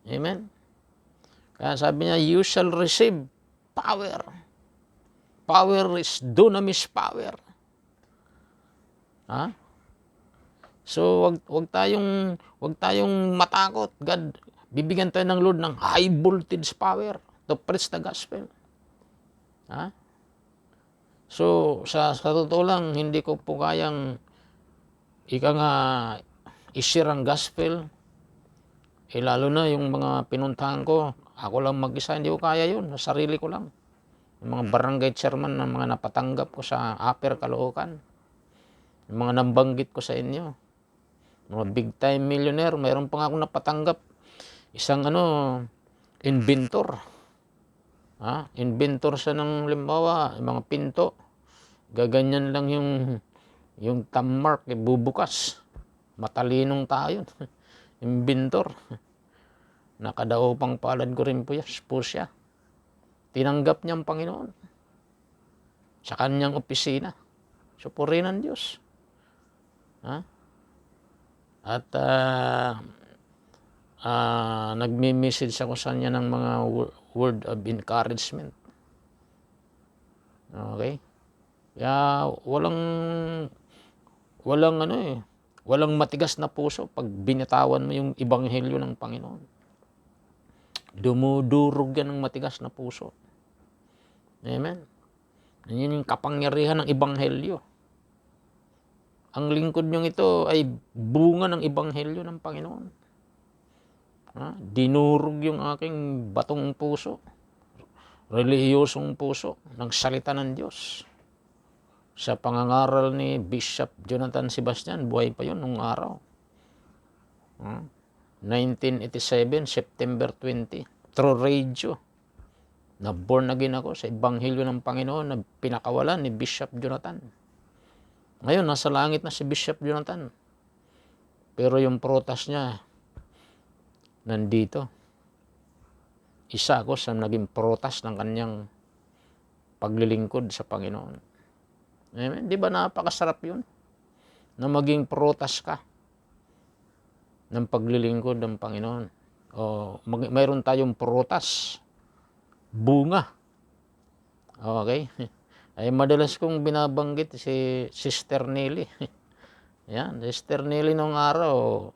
Amen? Kaya sabi niya, you shall receive power. Power is dunamis power. Ha? So, wag tayong matakot. God, bibigyan tayo ng Lord ng high voltage power to preach the gospel. Ha? So, sa totoo lang, hindi ko po kayang i-share ang gospel. Lalo na yung mga pinuntahan ko, ako lang mag-isa, hindi ko kaya yun. Sarili ko lang. Yung mga barangay chairman na mga napatanggap ko sa Upper Caloocan. Yung mga nabanggit ko sa inyo. Mga big time millionaire, mayroon pa nga akong napatanggap. Isang inventor. Inventor siya ng limbawa, yung mga pinto. Gaganyan lang yung thumb mark, bubukas. Matalinong tao yun. Inventor. Nakadaupang palad ko rin po siya. Tinanggap niya ang Panginoon sa kanyang opisina. So, purihin ng Diyos. At nagme-message ako sa kanya ng mga word of encouragement. Okay? Kaya walang matigas na puso pag binitawan mo yung ebanghelyo ng Panginoon. Dumudurog yan ng matigas na puso. Amen? Yan yung kapangyarihan ng ebanghelyo. Ang lingkod niyong ito ay bunga ng ebanghelyo ng Panginoon. Dinurog yung aking batong puso, relihiyosong puso ng salita ng Diyos. Sa pangangaral ni Bishop Jonathan Sebastian, buhay pa yun nung araw. 1987, September 20, through radio. Na-born again ako sa ebanghelyo ng Panginoon na pinakawalan ni Bishop Jonathan. Ngayon, nasa langit na si Bishop Jonathan. Pero yung prutas niya, nandito. Isa ako sa naging prutas ng kanyang paglilingkod sa Panginoon. Amen? Di ba napakasarap yun? Na maging prutas ka ng paglilingkod ng Panginoon. Mayroon tayong prutas, bunga. Okay? Ay madalas kong binabanggit si Sister Nelly. Yan, Sister Nelly nung araw,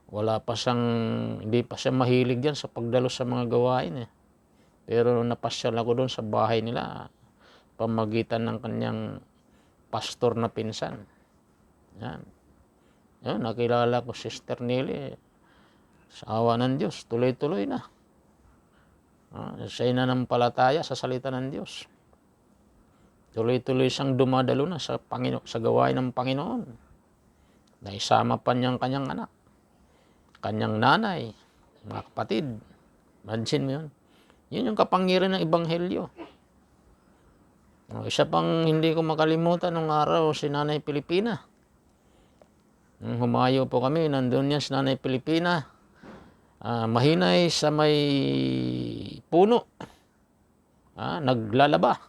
hindi pa siya mahilig diyan sa pagdalo sa mga gawain. Pero napasyal ako doon sa bahay nila, pamagitan ng kanyang pastor na pinsan. Yan. Yan, nakilala ko Sister Nelly. Sa awa ng Diyos, tuloy-tuloy na. Siya nananampalataya sa salita ng Diyos. Tuloy-tuloy siyang dumadalo na sa gawain ng Panginoon. Naisama pa niyang kanyang anak, kanyang nanay, mga kapatid. Imagine mo yun. Yun yung kapangyarihan ng ebanghelyo. Isa pang hindi ko makalimutan nung araw, si Nanay Pilipina. Nung humayo po kami, nandun yan si Nanay Pilipina. Mahinay sa may puno. Naglalaba.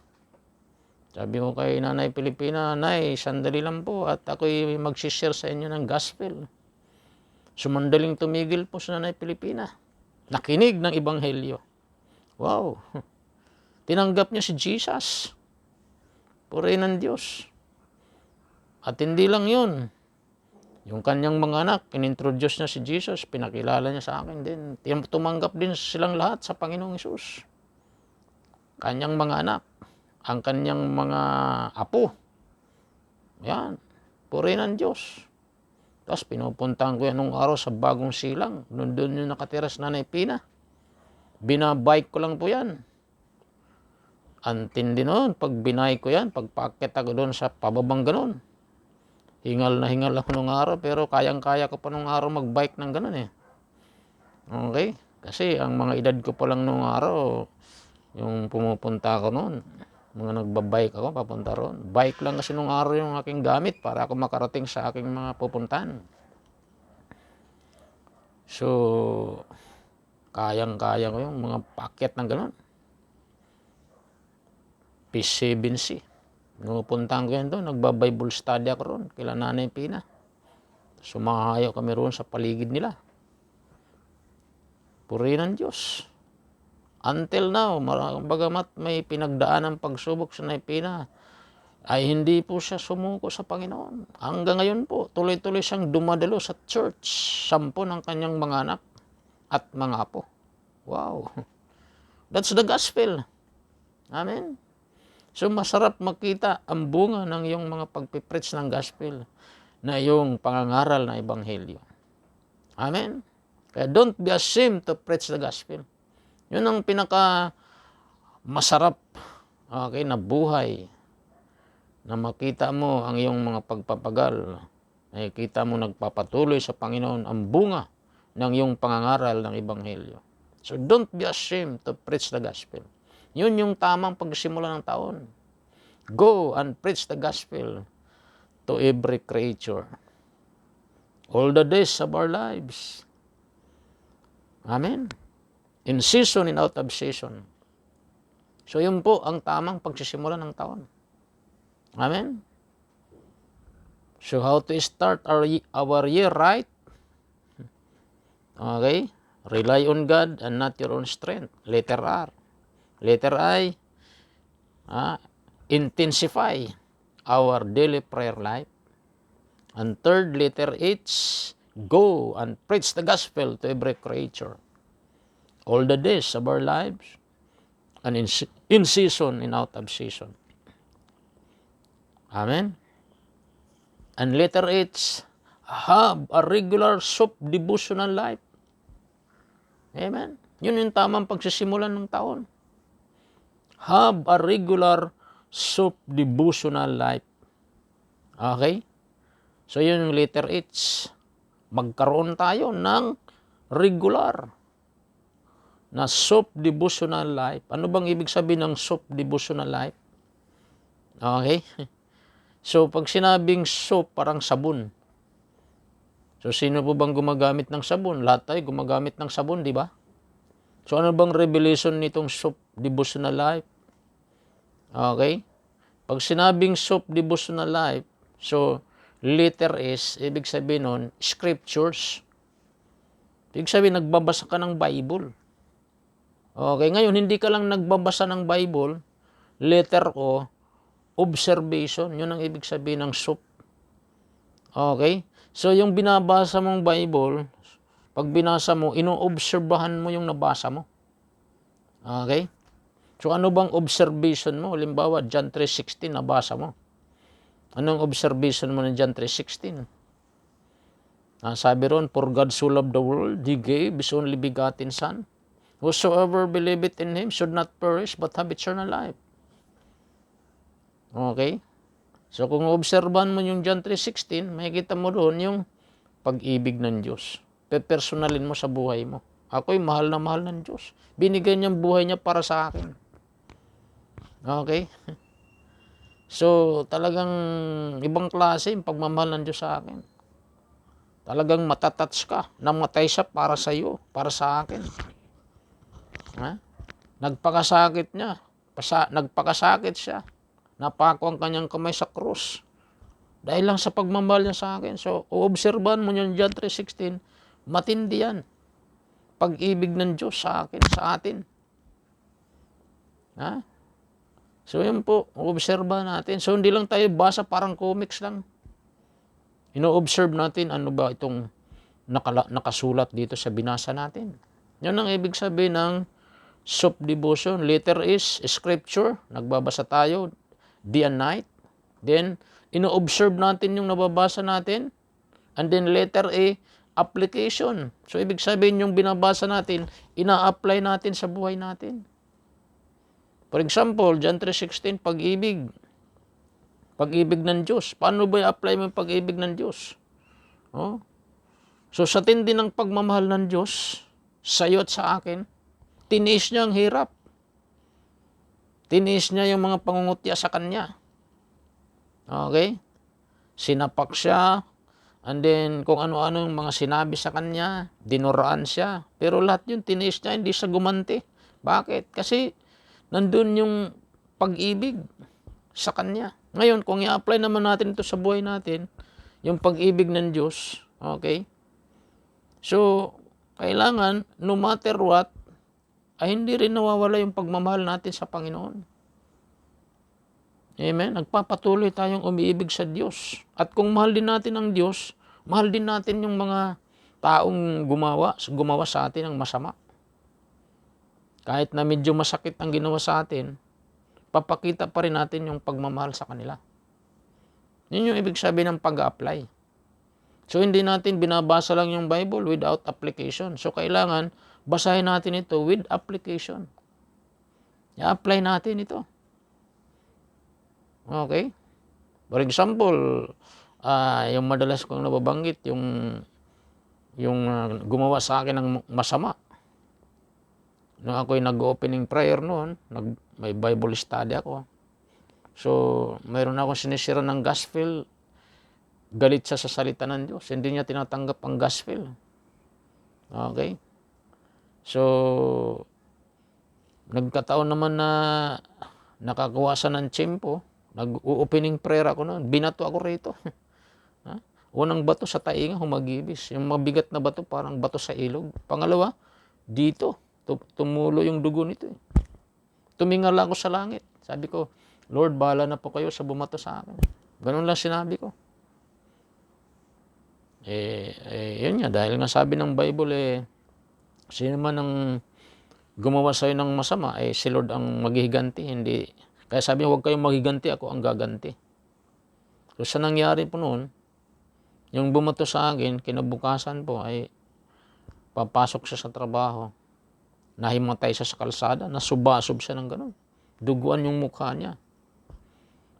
Sabi ko kay Nanay Pilipina, Nay, sandali lang po at ako'y mag-share sa inyo ng gospel. Sumandaling tumigil po sa Nanay Pilipina. Nakinig ng ebanghelyo. Wow! Tinanggap niya si Jesus. Purihin ng Diyos. At hindi lang yun. Yung kanyang mga anak, inintroduce niya si Jesus, pinakilala niya sa akin din. Tumanggap din silang lahat sa Panginoong Hesus. Kanyang mga anak, ang kanyang mga apo. Yan, purihin ng Diyos. Tapos pinupuntahan ko yan nung araw sa Bagong Silang. Doon yung nakatira sa Nanay Pina. Binabike ko lang po yan. Antindi noon, pag binay ko yan, pagpakit ako doon sa pababang ganon. Hingal na hingal ako nung araw, pero kayang-kaya ko pa nung araw magbike ng ganon eh. Okay? Kasi ang mga edad ko pa lang nung araw, yung pumupunta ako noon, mga nagbabike ako, papunta roon. Bike lang kasi nung araw yung aking gamit para ako makarating sa aking mga pupuntahan. So, kayang-kaya ko yung mga paket ng ganon. P7C. Nung puntahan ko yan doon, nagba-Bible study ako roon, kila Nanay Pina. Sumahayo kami roon sa paligid nila. Purihin ng Diyos. Until now, bagamat may pinagdaan ng pagsubok sa Nanay Pina, ay hindi po siya sumuko sa Panginoon. Hanggang ngayon po, tuloy-tuloy siyang dumadalo sa church, 10 ng kanyang mga anak at mga apo. Wow! That's the gospel. Amen? So masarap makita ang bunga ng iyong mga pagpipreach ng gospel na iyong pangangaral na ebanghelyo. Amen? Kaya don't be ashamed to preach the gospel. Yun ang pinaka masarap na buhay na makita mo ang iyong mga pagpapagal. Nakikita mo nagpapatuloy sa Panginoon ang bunga ng iyong pangangaral ng ebanghelyo. So don't be ashamed to preach the gospel. Yun yung tamang pagsimula ng taon. Go and preach the gospel to every creature. All the days of our lives. Amen. In season and out of season. So yun po ang tamang pagsisimula ng taon. Amen. So how to start our year right? Okay. Rely on God and not your own strength. Letter R. Letter I. Intensify our daily prayer life. And third, letter H. Go and preach the gospel to every creature. All the days of our lives. And in season and out of season. Amen. And letter H, have a regular soap devotional life. Amen. Yun yung tamang pagsisimulan ng taon. Have a regular soap devotional life. Okay? So yun yung letter H. Magkaroon tayo ng regular na soap devotional life. Ano bang ibig sabihin ng soap devotional life? Okay? So, pag sinabing soap, parang sabon. So, sino po bang gumagamit ng sabon? Lahat tayo gumagamit ng sabon, di ba? So, ano bang revelation nitong soap devotional life? Okay? Pag sinabing soap devotional life, so, letter S, ibig sabihin nun, scriptures. Ibig sabihin, nagbabasa ka ng Bible. Okay, ngayon, hindi ka lang nagbabasa ng Bible, letter O, observation, yun ang ibig sabihin ng soap. Okay? So, yung binabasa mong Bible, pag binasa mo, ino-obserbahan mo yung nabasa mo. Okay? So, ano bang observation mo? Halimbawa, John 3:16, nabasa mo. Anong observation mo ng John 3:16? Sabi ron, for God so loved the world, He gave His only begotten Son. Whosoever believeth in Him should not perish, but have eternal life. Okay? So kung obserbahan mo yung John 3:16, makikita mo doon yung pag-ibig ng Diyos. Pepersonalin mo sa buhay mo. Ako'y mahal na mahal ng Diyos. Binigay niyang buhay niya para sa akin. Okay? So talagang ibang klase yung pagmamahal ng Diyos sa akin. Talagang matatouch ka. Namatay siya para sa iyo, para sa akin. Nagpakasakit niya. Nagpakasakit siya. Napako ang kanyang kamay sa krus. Dahil lang sa pagmamahal niya sa akin. So, obserbahan mo yung John 3:16, matindi yan. Pag-ibig ng Diyos sa akin, sa atin. So, yun po, obserbahan natin. So, hindi lang tayo basa parang comics lang. Ino-observe natin ano ba itong nakasulat dito sa binasa natin. Yun ang ibig sabihin ng soap devotion. Letter is scripture. Nagbabasa tayo day and night. Then, ino-observe natin yung nababasa natin. And then, letter A, application. So, ibig sabihin yung binabasa natin, ina-apply natin sa buhay natin. For example, John 3:16, pag-ibig. Pag-ibig ng Diyos. Paano ba i-apply mo yung pag-ibig ng Diyos? So, sa tindi ng pagmamahal ng Diyos, sa iyo at sa akin, tiniis niya ang hirap. Tiniis niya yung mga pangungutya sa kanya. Okay? Sinapak siya, and then kung ano-ano yung mga sinabi sa kanya, dinuraan siya. Pero lahat yun, tiniis niya, hindi siya gumanti. Bakit? Kasi nandun yung pag-ibig. sa Kanya. Ngayon, kung i-apply naman natin ito sa buhay natin, yung pag-ibig ng Diyos, okay? So, kailangan, no matter what, ay hindi rin nawawala yung pagmamahal natin sa Panginoon. Amen? Nagpapatuloy tayong umiibig sa Diyos. At kung mahal din natin ang Diyos, mahal din natin yung mga taong gumawa sa atin ng masama. Kahit na medyo masakit ang ginawa sa atin, papakita pa rin natin yung pagmamahal sa kanila. Yun yung ibig sabihin ng pag-apply. So, hindi natin binabasa lang yung Bible without application. So, kailangan basahin natin ito with application. I-apply natin ito. Okay? For example, yung madalas kong nababanggit, yung gumawa sa akin ng masama. Nung ako'y nag-opening prayer noon, may Bible study ako. So, mayroon ako sinisira ng gospel. Galit siya sa salita ng Diyos. Hindi niya tinatanggap ang gospel. Okay? So, nagkataon naman na nakakuwasan ng tiyempo. Nag-opening prayer ako noon. Binato ako rito. Unang bato sa tainga, humagibis. Yung mabigat na bato, parang bato sa ilog. Pangalawa, dito. Tumulo yung dugo nito. Tumingal ako sa langit. Sabi ko, Lord, bahala na po kayo sa bumato sa akin. Ganun lang sinabi ko. Yun nga, dahil nga sabi ng Bible, sino man ang gumawa sa'yo ng masama, si Lord ang maghihiganti. Hindi. Kaya sabi niya, huwag kayong maghiganti, ako ang gaganti. So, sa nangyari po noon, yung bumato sa akin, kinabukasan po ay papasok siya sa trabaho. Nahimatay siya sa kalsada, nasubasob siya ng ganun. Duguan yung mukha niya.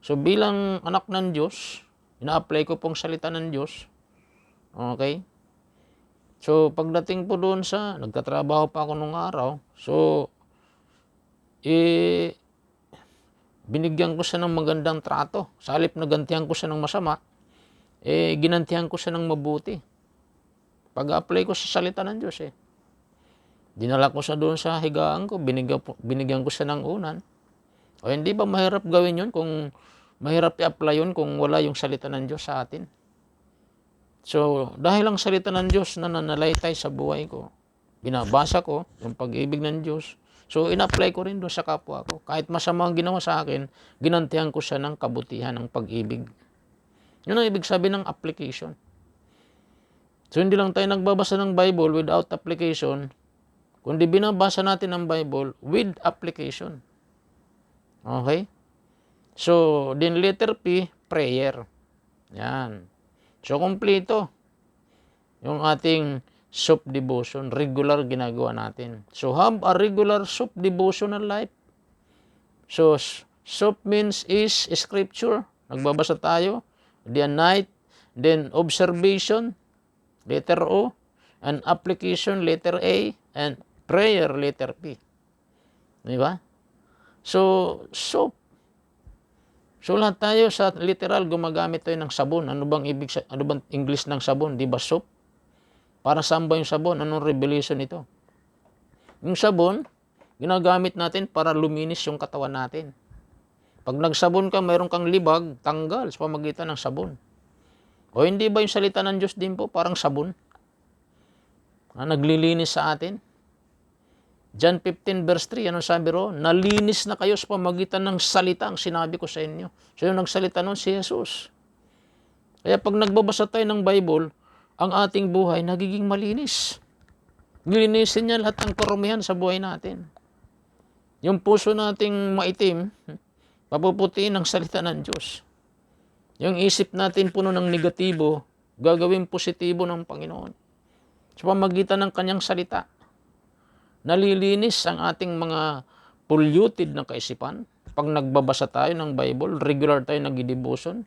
So bilang anak ng Diyos, ina-apply ko pong salita ng Diyos. Okay? So pagdating po doon nagtatrabaho pa ako nung araw, so binigyan ko siya ng magandang trato. Sa halip na gantihan ko siya ng masama, ginantihan ko siya ng mabuti. Pag-apply ko sa salita ng Diyos dinala ko siya doon sa higaan ko, binigyan ko siya ng unan. O hindi ba mahirap gawin yun kung mahirap i-apply yun kung wala yung salita ng Diyos sa atin? So, dahil ang salita ng Diyos na nananalaytay sa buhay ko, binabasa ko yung pag-ibig ng Diyos. So, in-apply ko rin doon sa kapwa ko. Kahit masama ang ginawa sa akin, ginantihan ko siya ng kabutihan, ng pag-ibig. Yun ang ibig sabihin ng application. So, hindi lang tayo nagbabasa ng Bible without application, kundi binabasa natin ang Bible with application. Okay? So, din letter P, prayer. Yan. So, kompleto. Yung ating SOAP devotion, regular ginagawa natin. So, have a regular SOAP devotional life. So, SOAP means is scripture. Nagbabasa tayo. Day and night. Then, observation, letter O. And application, letter A. And prayer, letter P. Di ba? So, soap. So, lahat tayo sa literal gumagamit tayo ng sabon. Ano bang English ng sabon? Di ba soap? Para saan ba yung sabon? Anong revelation ito? Yung sabon, ginagamit natin para luminis yung katawan natin. Pag nagsabon ka, mayroon kang libag, tanggal sa pamagitan ng sabon. O hindi ba yung salita ng Diyos din po parang sabon? Naglilinis sa atin? John 15 verse 3, anong sabi ro? Nalinis na kayo sa pamagitan ng salita ang sinabi ko sa inyo. So yung nagsalita nun si Jesus. Kaya pag nagbabasa tayo ng Bible, ang ating buhay nagiging malinis. Linisin niya lahat ng karumihan sa buhay natin. Yung puso nating maitim, papuputiin ng salita ng Diyos. Yung isip natin puno ng negatibo, gagawin positibo ng Panginoon. Sa pamagitan ng kanyang salita. Nalilinis ang ating mga polluted na kaisipan. Pag nagbabasa tayo ng Bible, regular tayo nag-devotion,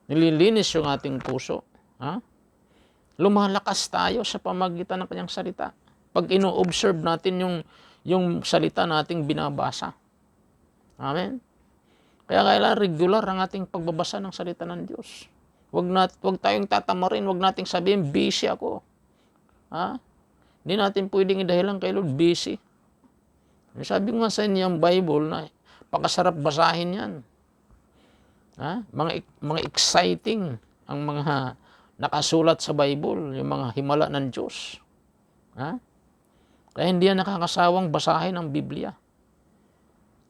nililinis yung ating puso. Lumalakas tayo sa pamagitan ng kanyang salita. Pag ino-observe natin yung salita nating binabasa. Amen? Kaya kailangan regular ang ating pagbabasa ng salita ng Diyos. Wag tayong tatamarin, wag nating sabihin, busy ako. Hindi natin pwedeng idahilan kay Lord, busy. Sabi ko nga sa inyo, yung Bible na pakasarap basahin yan. Mga exciting ang mga nakasulat sa Bible, yung mga himala ng Diyos. Kaya hindi yan nakakasawang basahin ang Biblia.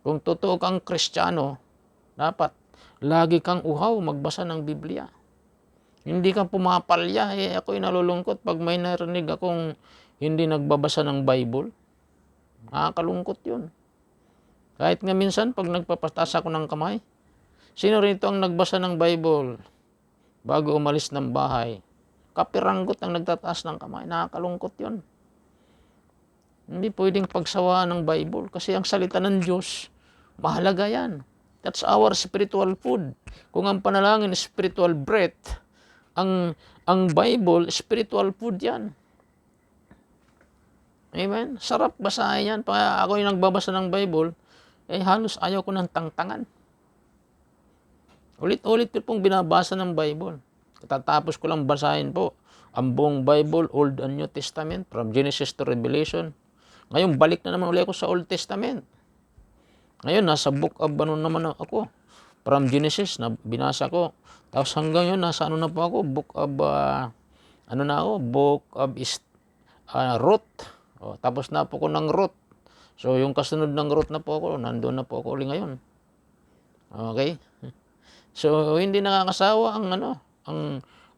Kung totoo kang Kristiyano, dapat lagi kang uhaw magbasa ng Biblia. Hindi ka pumapalya. Ako'y nalulungkot pag may narinig akong hindi nagbabasa ng Bible. Nakakalungkot yun. Kahit nga minsan pag nagpapataas ako ng kamay, sino rito ang nagbasa ng Bible bago umalis ng bahay? Kapiranggot ang nagtataas ng kamay. Nakakalungkot yun. Hindi pwedeng pagsawaan ng Bible kasi ang salita ng Diyos, mahalaga yan. That's our spiritual food. Kung ang panalangin is spiritual bread, ang Bible, spiritual food yan. Amen? Sarap basahin yan. Pag ako yung nagbabasa ng Bible, halos ayaw ko ng tangtangan. Ulit-ulit ko pong binabasa ng Bible. Tatapos ko lang basahin po ang buong Bible, Old and New Testament, from Genesis to Revelation. Ngayon, balik na naman ulit ako sa Old Testament. Ngayon, nasa Book of naman ako. From Genesis, na binasa ko. Tapos hanggang yun, nasa na po ako? Book of, Book of Ruth. Tapos na po ko ng Ruth. So, yung kasunod ng Ruth na po ako, nandun na po ako ulit ngayon. Okay? So, hindi nakakasawa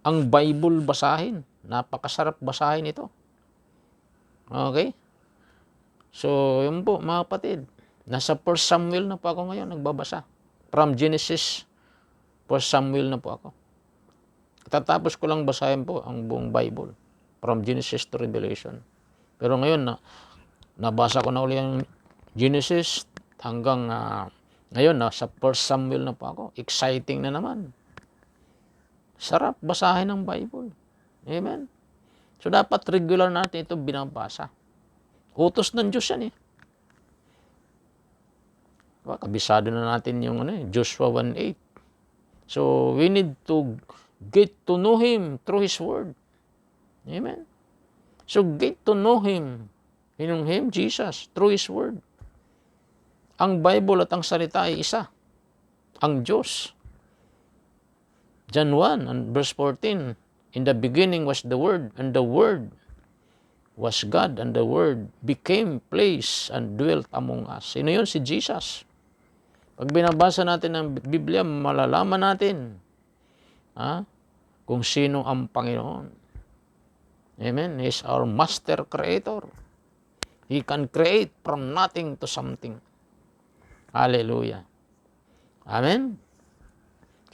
ang Bible basahin. Napakasarap basahin ito. Okay? So, yun po, mga kapatid. Nasa 1 Samuel na po ako ngayon, nagbabasa. From Genesis, 1 Samuel na po ako. Tatapos ko lang basahin po ang buong Bible. From Genesis to Revelation. Pero ngayon, nabasa ko na ulit yung Genesis hanggang ngayon, sa 1 Samuel na po ako. Exciting na naman. Sarap basahin ang Bible. Amen? So, dapat regular natin ito binabasa. Utos ng Diyos yan . Kabisado na natin yung Joshua 1:8. So, we need to get to know Him through His Word. Amen? So, get to know Him, Jesus, through His Word. Ang Bible at ang salita ay isa. Ang Diyos. John 1 and verse 14, in the beginning was the Word, and the Word was God, and the Word became place and dwelt among us. Sino yun? Si Jesus. Pag binabasa natin ang Biblia, malalaman natin kung sino ang Panginoon. Amen? He is our master creator. He can create from nothing to something. Hallelujah. Amen?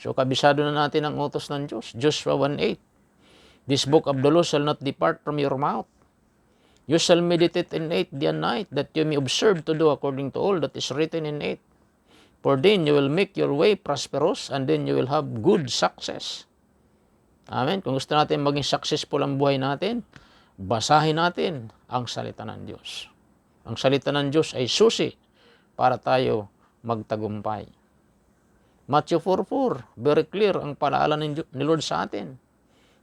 So, kabisado na natin ang utos ng Diyos. Joshua 1:8. This book of the law shall not depart from your mouth. You shall meditate in it day and night, that you may observe to do according to all that is written in it. For then you will make your way prosperous, and then you will have good success. Amen? Kung gusto natin maging successful ang buhay natin, basahin natin ang salita ng Diyos. Ang salita ng Diyos ay susi para tayo magtagumpay. Matthew 4:4, very clear ang palaala ni Lord sa atin.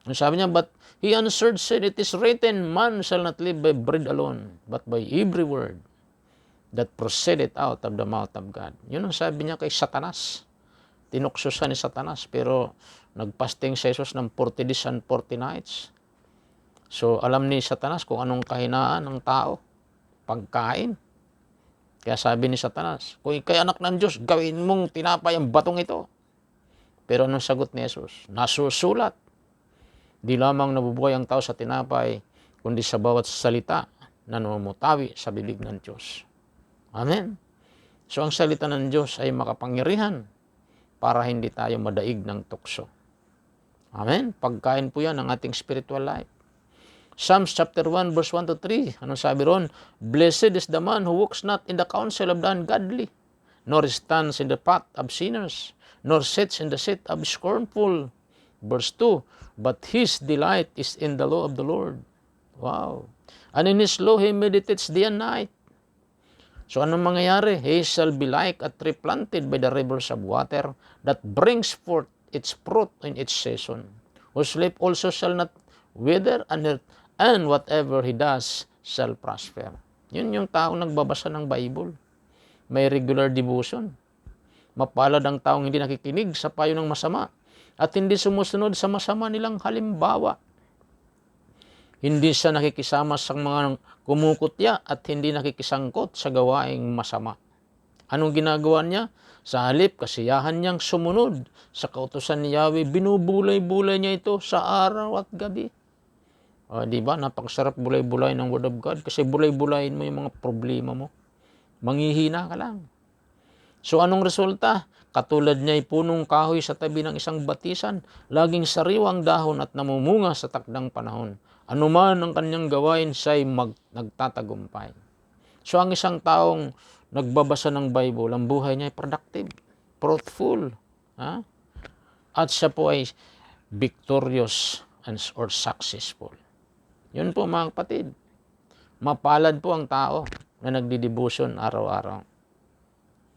Ang sabi niya, but He answered, said, it is written, man shall not live by bread alone, but by every word that proceeded out of the mouth of God. Yun ang sabi niya kay Satanas. Tinukso siya ni Satanas, pero nagpasting si Jesus ng 40 days and 40 nights. So, alam ni Satanas kung anong kahinaan ng tao. Pagkain. Kaya sabi ni Satanas, kung ikay anak ng Diyos, gawin mong tinapay ang batong ito. Pero anong sagot ni Jesus? Nasusulat. Di lamang nabubuhay ang tao sa tinapay, kundi sa bawat salita na namumutawi sa bibig ng Diyos. Amen. So ang salita ng Diyos ay makapangyarihan para hindi tayo madaig ng tukso. Amen. Pagkain po yan ng ating spiritual life. Psalms chapter 1 verse 1 to 3. Anong sabi ron? Blessed is the man who walks not in the counsel of the ungodly, nor stands in the path of sinners, nor sits in the seat of scornful. Verse 2, but his delight is in the law of the Lord. Wow. And in his law he meditates day and night. So anong mangyayari? He shall be like a tree planted by the rivers of water that brings forth its fruit in its season. Whose leaf also shall not wither, and whatever he does shall prosper. Yun yung taong nagbabasa ng Bible. May regular devotion. Mapalad ang taong hindi nakikinig sa payo ng masama at hindi sumusunod sa masama nilang halimbawa. Hindi siya nakikisama sa mga kumukutya at hindi nakikisangkot sa gawaing masama. Anong ginagawa niya? Sa halip, kasiyahan niyang sumunod sa kautusan ni Yahweh, binubulay-bulay niya ito sa araw at gabi. Di ba? Napakasarap bulay-bulay ng Word of God kasi bulay-bulayin mo yung mga problema mo. Manghihina ka lang. So anong resulta? Katulad niya ay punong kahoy sa tabi ng isang batisan, laging sariwang dahon at namumunga sa takdang panahon. Anuman ang kanyang gawain, siya'y nagtatagumpay. So ang isang taong nagbabasa ng Bible, ang buhay niya ay productive, fruitful, ha? At siya po ay victorious or successful. Yun po mga kapatid. Mapalad po ang tao na nagdi-devotion araw-araw.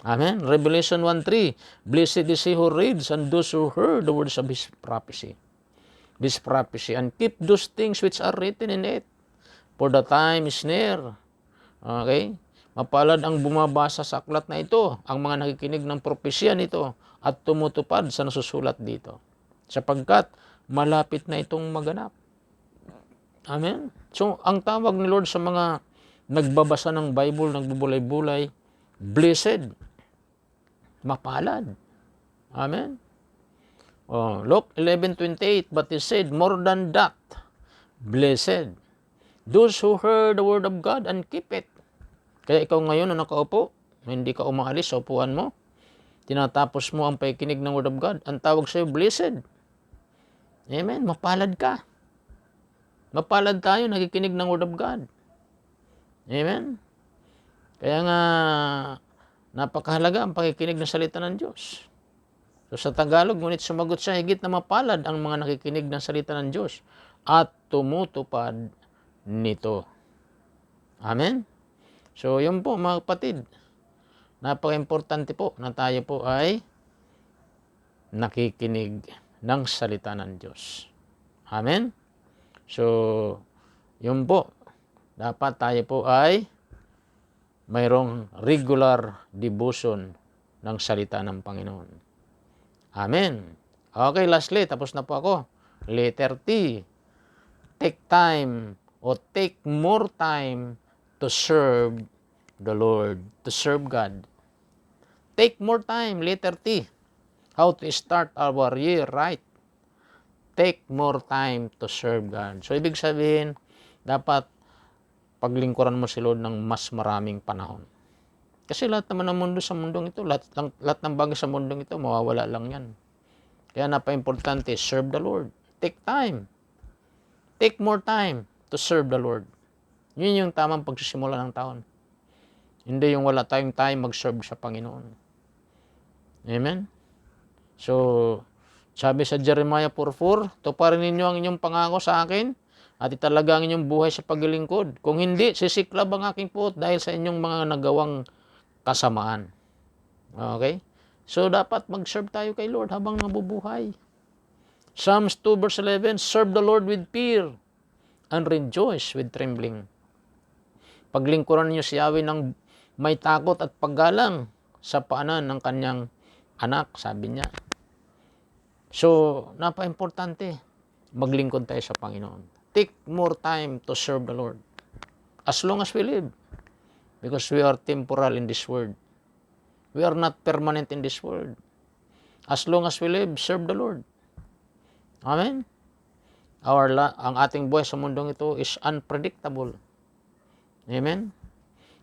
Amen. Revelation 1:3, blessed is he who reads and those who heard the words of this prophecy and keep those things which are written in it, for the time is near. Okay? Mapalad ang bumabasa sa aklat na ito, ang mga nakikinig ng propesya nito at tumutupad sa nasusulat dito, sapagkat malapit na itong maganap. Amen? So, ang tawag ni Lord sa mga nagbabasa ng Bible, nagbubulay-bulay, blessed, mapalad. Amen? Luke 11:28, but he said, more than that, blessed, those who heard the word of God and keep it. Kaya ikaw ngayon na nakaupo, hindi ka umaalis sa upuan mo, tinatapos mo ang pakikinig ng word of God, ang tawag sa'yo, blessed. Amen? Mapalad ka. Mapalad tayo, nakikinig ng word of God. Amen? Kaya nga, napakahalaga ang pakikinig ng salita ng Diyos. So sa Tagalog, ngunit sumagot siya, higit na mapalad ang mga nakikinig ng salita ng Diyos at tumutupad nito. Amen? So yun po mga kapatid, napaka-importante po na tayo po ay nakikinig ng salita ng Diyos. Amen? So, yun po, dapat tayo po ay mayroong regular devotion ng salita ng Panginoon. Amen. Okay, lastly, tapos na po ako. Letter T, take time o take more time to serve the Lord, to serve God. Take more time, letter T. How to start our year right. Take more time to serve God. So, ibig sabihin, dapat paglingkuran mo si Lord ng mas maraming panahon. Kasi lahat naman ng mundo sa mundong ito, lahat ng bagay sa mundong ito, mawawala lang yan. Kaya napaka-importante, serve the Lord. Take time. Take more time to serve the Lord. Yun yung tamang pagsisimula ng taon. Hindi yung wala tayong time mag-serve sa Panginoon. Amen? So, sabi sa Jeremiah 4:4, tuparin ninyo ang inyong pangako sa akin at italaga ang inyong buhay sa paglilingkod. Kung hindi, sisiklab ang aking puot dahil sa inyong mga nagawang kasamaan. Okay? So, dapat mag-serve tayo kay Lord habang nabubuhay. Psalms 2:11, serve the Lord with fear and rejoice with trembling. Paglingkuran niyo si Yahweh ng may takot at paggalang sa paanan ng kanyang anak, sabi niya. So, napaka-importante, maglingkod tayo sa Panginoon. Take more time to serve the Lord. As long as we live. Because we are temporal in this world. We are not permanent in this world. As long as we live, serve the Lord. Amen? Ang ating buhay sa mundong ito is unpredictable. Amen?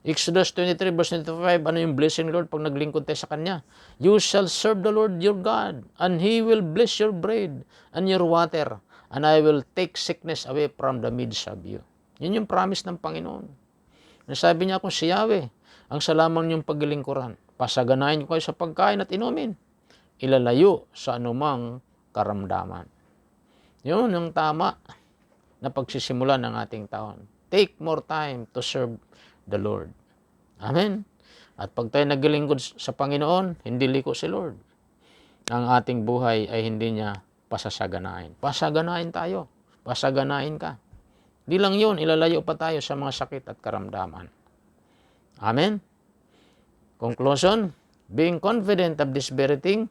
Exodus 23 verse 25, ano yung blessing Lord pag naglingkod tayo sa Kanya? You shall serve the Lord your God, and He will bless your bread and your water, and I will take sickness away from the midst of you. Yun yung promise ng Panginoon. Nasabi niya kung si Yahweh, ang salamang niyong paglilingkuran, pasaganahin ko kayo sa pagkain at inumin, ilalayo sa anumang karamdaman. Yun yung tama na pagsisimula ng ating taon. Take more time to serve the Lord. Amen. At pag tayo naglilingkod sa Panginoon, hindi liko si Lord. Ang ating buhay ay hindi niya pasasaganain. Pasaganain tayo. Pasaganain ka. Di lang yun, ilalayo pa tayo sa mga sakit at karamdaman. Amen. Conclusion, being confident of this very thing,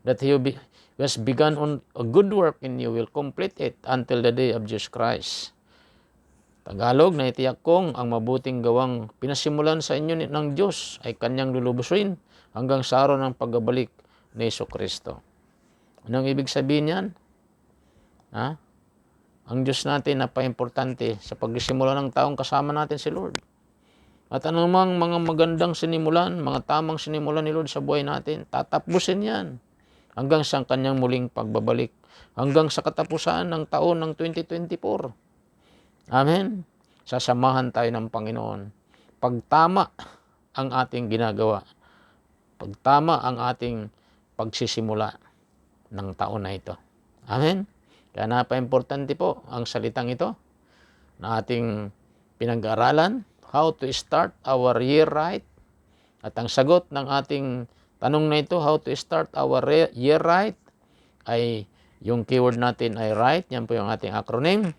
that he who has begun on a good work in you will complete it until the day of Jesus Christ. Tagalog, naitiyak kong ang mabuting gawang pinasimulan sa inyo ng Diyos ay kanyang lulubusin hanggang sa araw ng pagbabalik ni Jesucristo. Anong ibig sabihin yan? Ha? Ang Diyos natin napaka-importante sa pagsisimula ng taong kasama natin si Lord. At anumang mga magandang sinimulan, mga tamang sinimulan ni Lord sa buhay natin, tatapusin yan hanggang sa kanyang muling pagbabalik, hanggang sa katapusan ng taon ng 2024. Amen? Sasamahan tayo ng Panginoon. Pagtama ang ating ginagawa, pagtama ang ating pagsisimula ng taon na ito. Amen? Kaya napaka-importante po ang salitang ito na ating pinag-aaralan, how to start our year right. At ang sagot ng ating tanong na ito, how to start our year right, ay yung keyword natin ay right. Yan po yung ating acronym.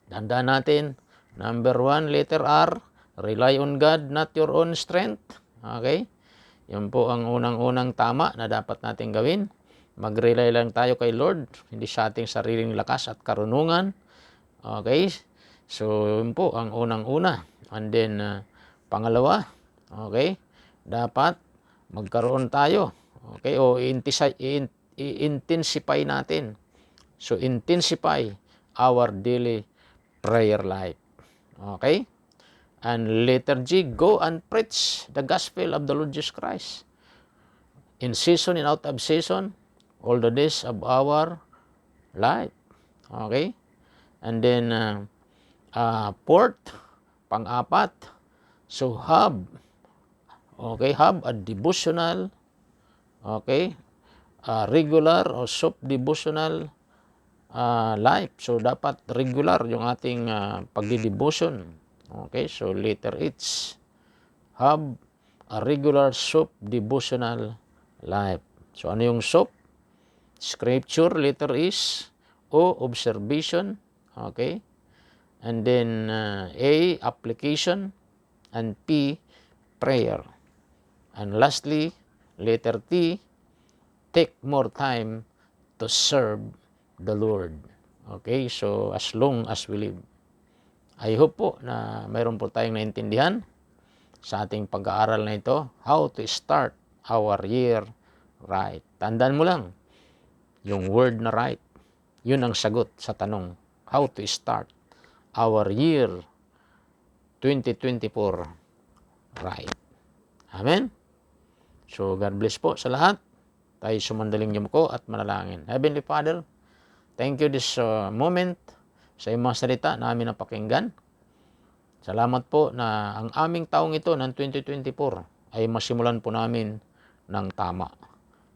Tandaan natin, number 1, letter R, rely on God, not your own strength. Okay? Yan po ang unang-unang tama na dapat natin gawin. Mag-rely lang tayo kay Lord, hindi sa ating sariling lakas at karunungan. Okay? So, yun po ang unang-una. And then, pangalawa, okay? Dapat magkaroon tayo. Okay? O i-intensify natin. So, intensify our daily prayer life. Okay? And letter G, go and preach the gospel of the Lord Jesus Christ. In season and out of season, all the days of our life. Okay? And then, fourth, pang-apat, so have a devotional, okay, regular or sub-devotional life. So, dapat regular yung ating pagdi-devotion. Okay? So, letter H, have a regular sub-devotional life. So, ano yung sub? Scripture, letter is, O, observation, okay? And then, A, application, and P, prayer. And lastly, letter T, take more time to serve the Lord. Okay? So, as long as we live. I hope po na mayroon po tayong naintindihan sa ating pag-aaral na ito, how to start our year right. Tandaan mo lang, yung word na right, yun ang sagot sa tanong, how to start our year 2024 right. Amen? So, God bless po sa lahat. Tayo sumandaling yumuko at manalangin. Heavenly Father, thank you this moment sa iyong mga salita na aming napakinggan. Salamat po na ang aming taong ito ng 2024 ay masimulan po namin ng tama.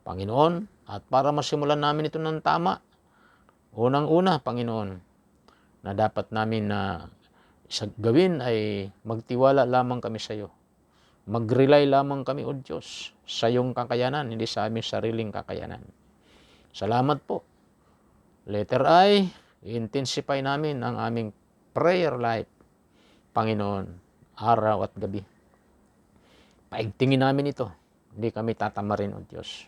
Panginoon, at para masimulan namin ito ng tama, unang-una, Panginoon, na dapat namin na gawin ay magtiwala lamang kami sa iyo. Mag-rely lamang kami, O Diyos, sa iyong kakayanan, hindi sa aming sariling kakayanan. Salamat po. Letter I, i-intensify namin ang aming prayer life, Panginoon, araw at gabi. Paigtingin namin ito. Hindi kami tatamarin, O Diyos.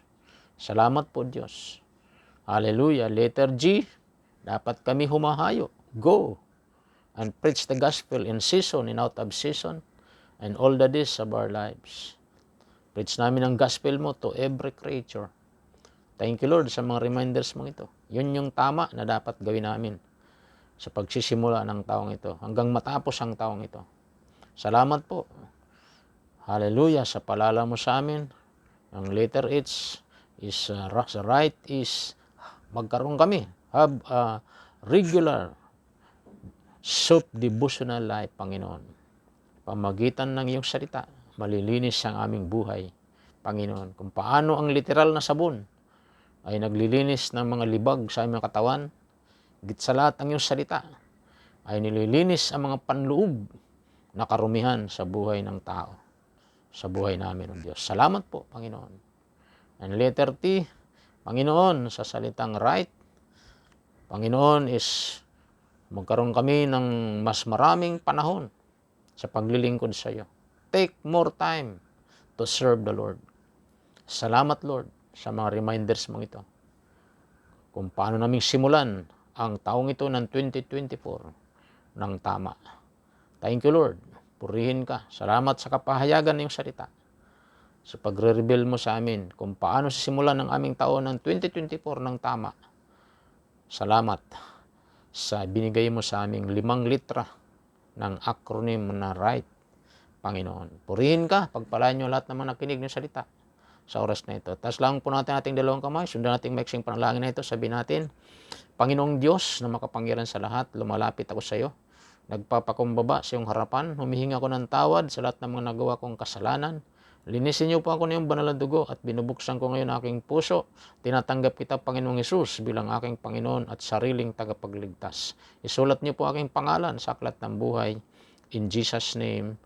Salamat po, Diyos. Hallelujah. Letter G, dapat kami humahayo. Go and preach the gospel in season and out of season and all the days of our lives. Preach namin ang gospel mo to every creature. Thank you, Lord, sa mga reminders mo ito. Yun yung tama na dapat gawin namin sa pagsisimula ng taong ito hanggang matapos ang taong ito. Salamat po. Hallelujah sa palala mo sa amin. Ang letter H is right is magkaroon kami. Have a regular sub-devotional life, Panginoon. Pamagitan ng iyong salita, malilinis ang aming buhay, Panginoon. Kung paano ang literal na sabon ay naglilinis ng mga libag sa aming katawan, git sa lahat ang iyong salita ay nililinis ang mga panloob na karumihan sa buhay ng tao, sa buhay namin, O Diyos. Salamat po, Panginoon. And letter T, Panginoon, sa salitang right, Panginoon is magkaroon kami ng mas maraming panahon sa paglilingkod sa iyo. Take more time to serve the Lord. Salamat Lord sa mga reminders mong ito. Kung paano naming simulan ang taong ito ng 2024 ng tama. Thank you Lord. Purihin ka. Salamat sa kapahayagan ng iyong salita. Sa pagre-reveal mo sa amin kung paano sisimulan ng aming taon ng 2024 ng tama. Salamat sa binigay mo sa aming 5 litra ng acronym na right, Panginoon. Purihin ka, pagpalain nyo lahat ng mga nakinig ng salita sa oras na ito. Taas lang po natin ating dalawang kamay, sundan nating maiksing panalangin na ito, sabihin natin, Panginoong Diyos na makapangyarihan sa lahat, lumalapit ako sa iyo. Nagpapakumbaba sa iyong harapan, humihinga ako ng tawad sa lahat ng mga nagawa kong kasalanan. Linisin niyo po ako ng iyong banal na dugo at binubuksan ko ngayon aking puso. Tinatanggap kita, Panginoong Hesus, bilang aking Panginoon at sariling tagapagligtas. Isulat niyo po aking pangalan sa aklat ng buhay. In Jesus' name,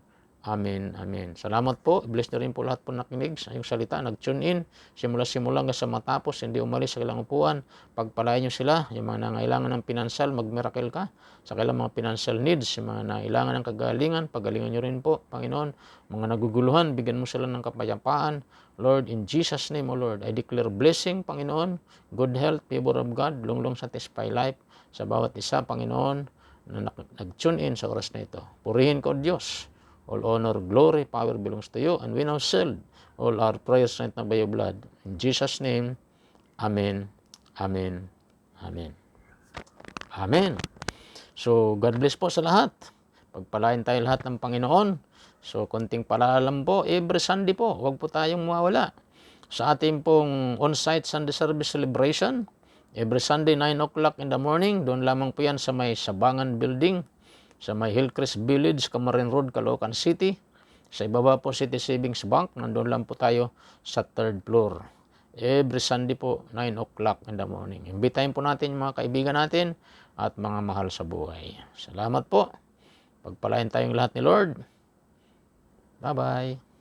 Amen, amen. Salamat po. Bless na rin po lahat po nakinig sa iyong salita. Nag-tune in. Simula-simula hanggang sa matapos. Hindi umalis sa kailang upuan. Pagpalain nyo sila. Yung mga nangailangan ng pinansal, mag-miracle ka. Sa kailang mga financial needs, yung mga nangailangan ng kagalingan, pagalingan nyo rin po, Panginoon. Mga naguguluhan, bigyan mo sila ng kapayapaan. Lord, in Jesus' name, O Lord, I declare blessing, Panginoon, good health, favor of God, long satisfy life sa bawat isa, Panginoon, na nag-tune in sa oras na ito. Purihin ko, Diyos. All honor, glory, power belongs to you. And we now seal all our prayers right now by your blood. In Jesus' name, Amen, Amen, Amen. Amen. So, God bless po sa lahat. Pagpalain tayo lahat ng Panginoon. So, konting palalam po, every Sunday po, huwag po tayong mawawala. Sa ating pong on-site Sunday service celebration, every Sunday, 9 o'clock in the morning, doon lamang po yan sa may Sabangan Building, sa may Hillcrest Village, Camarin Road, Caloocan City. Sa ibaba po, City Savings Bank. Nandun lang po tayo sa 3rd floor. Every Sunday po, 9 o'clock in the morning. Imbitahin po natin yung mga kaibigan natin at mga mahal sa buhay. Salamat po. Pagpalain tayong lahat ni Lord. Bye-bye.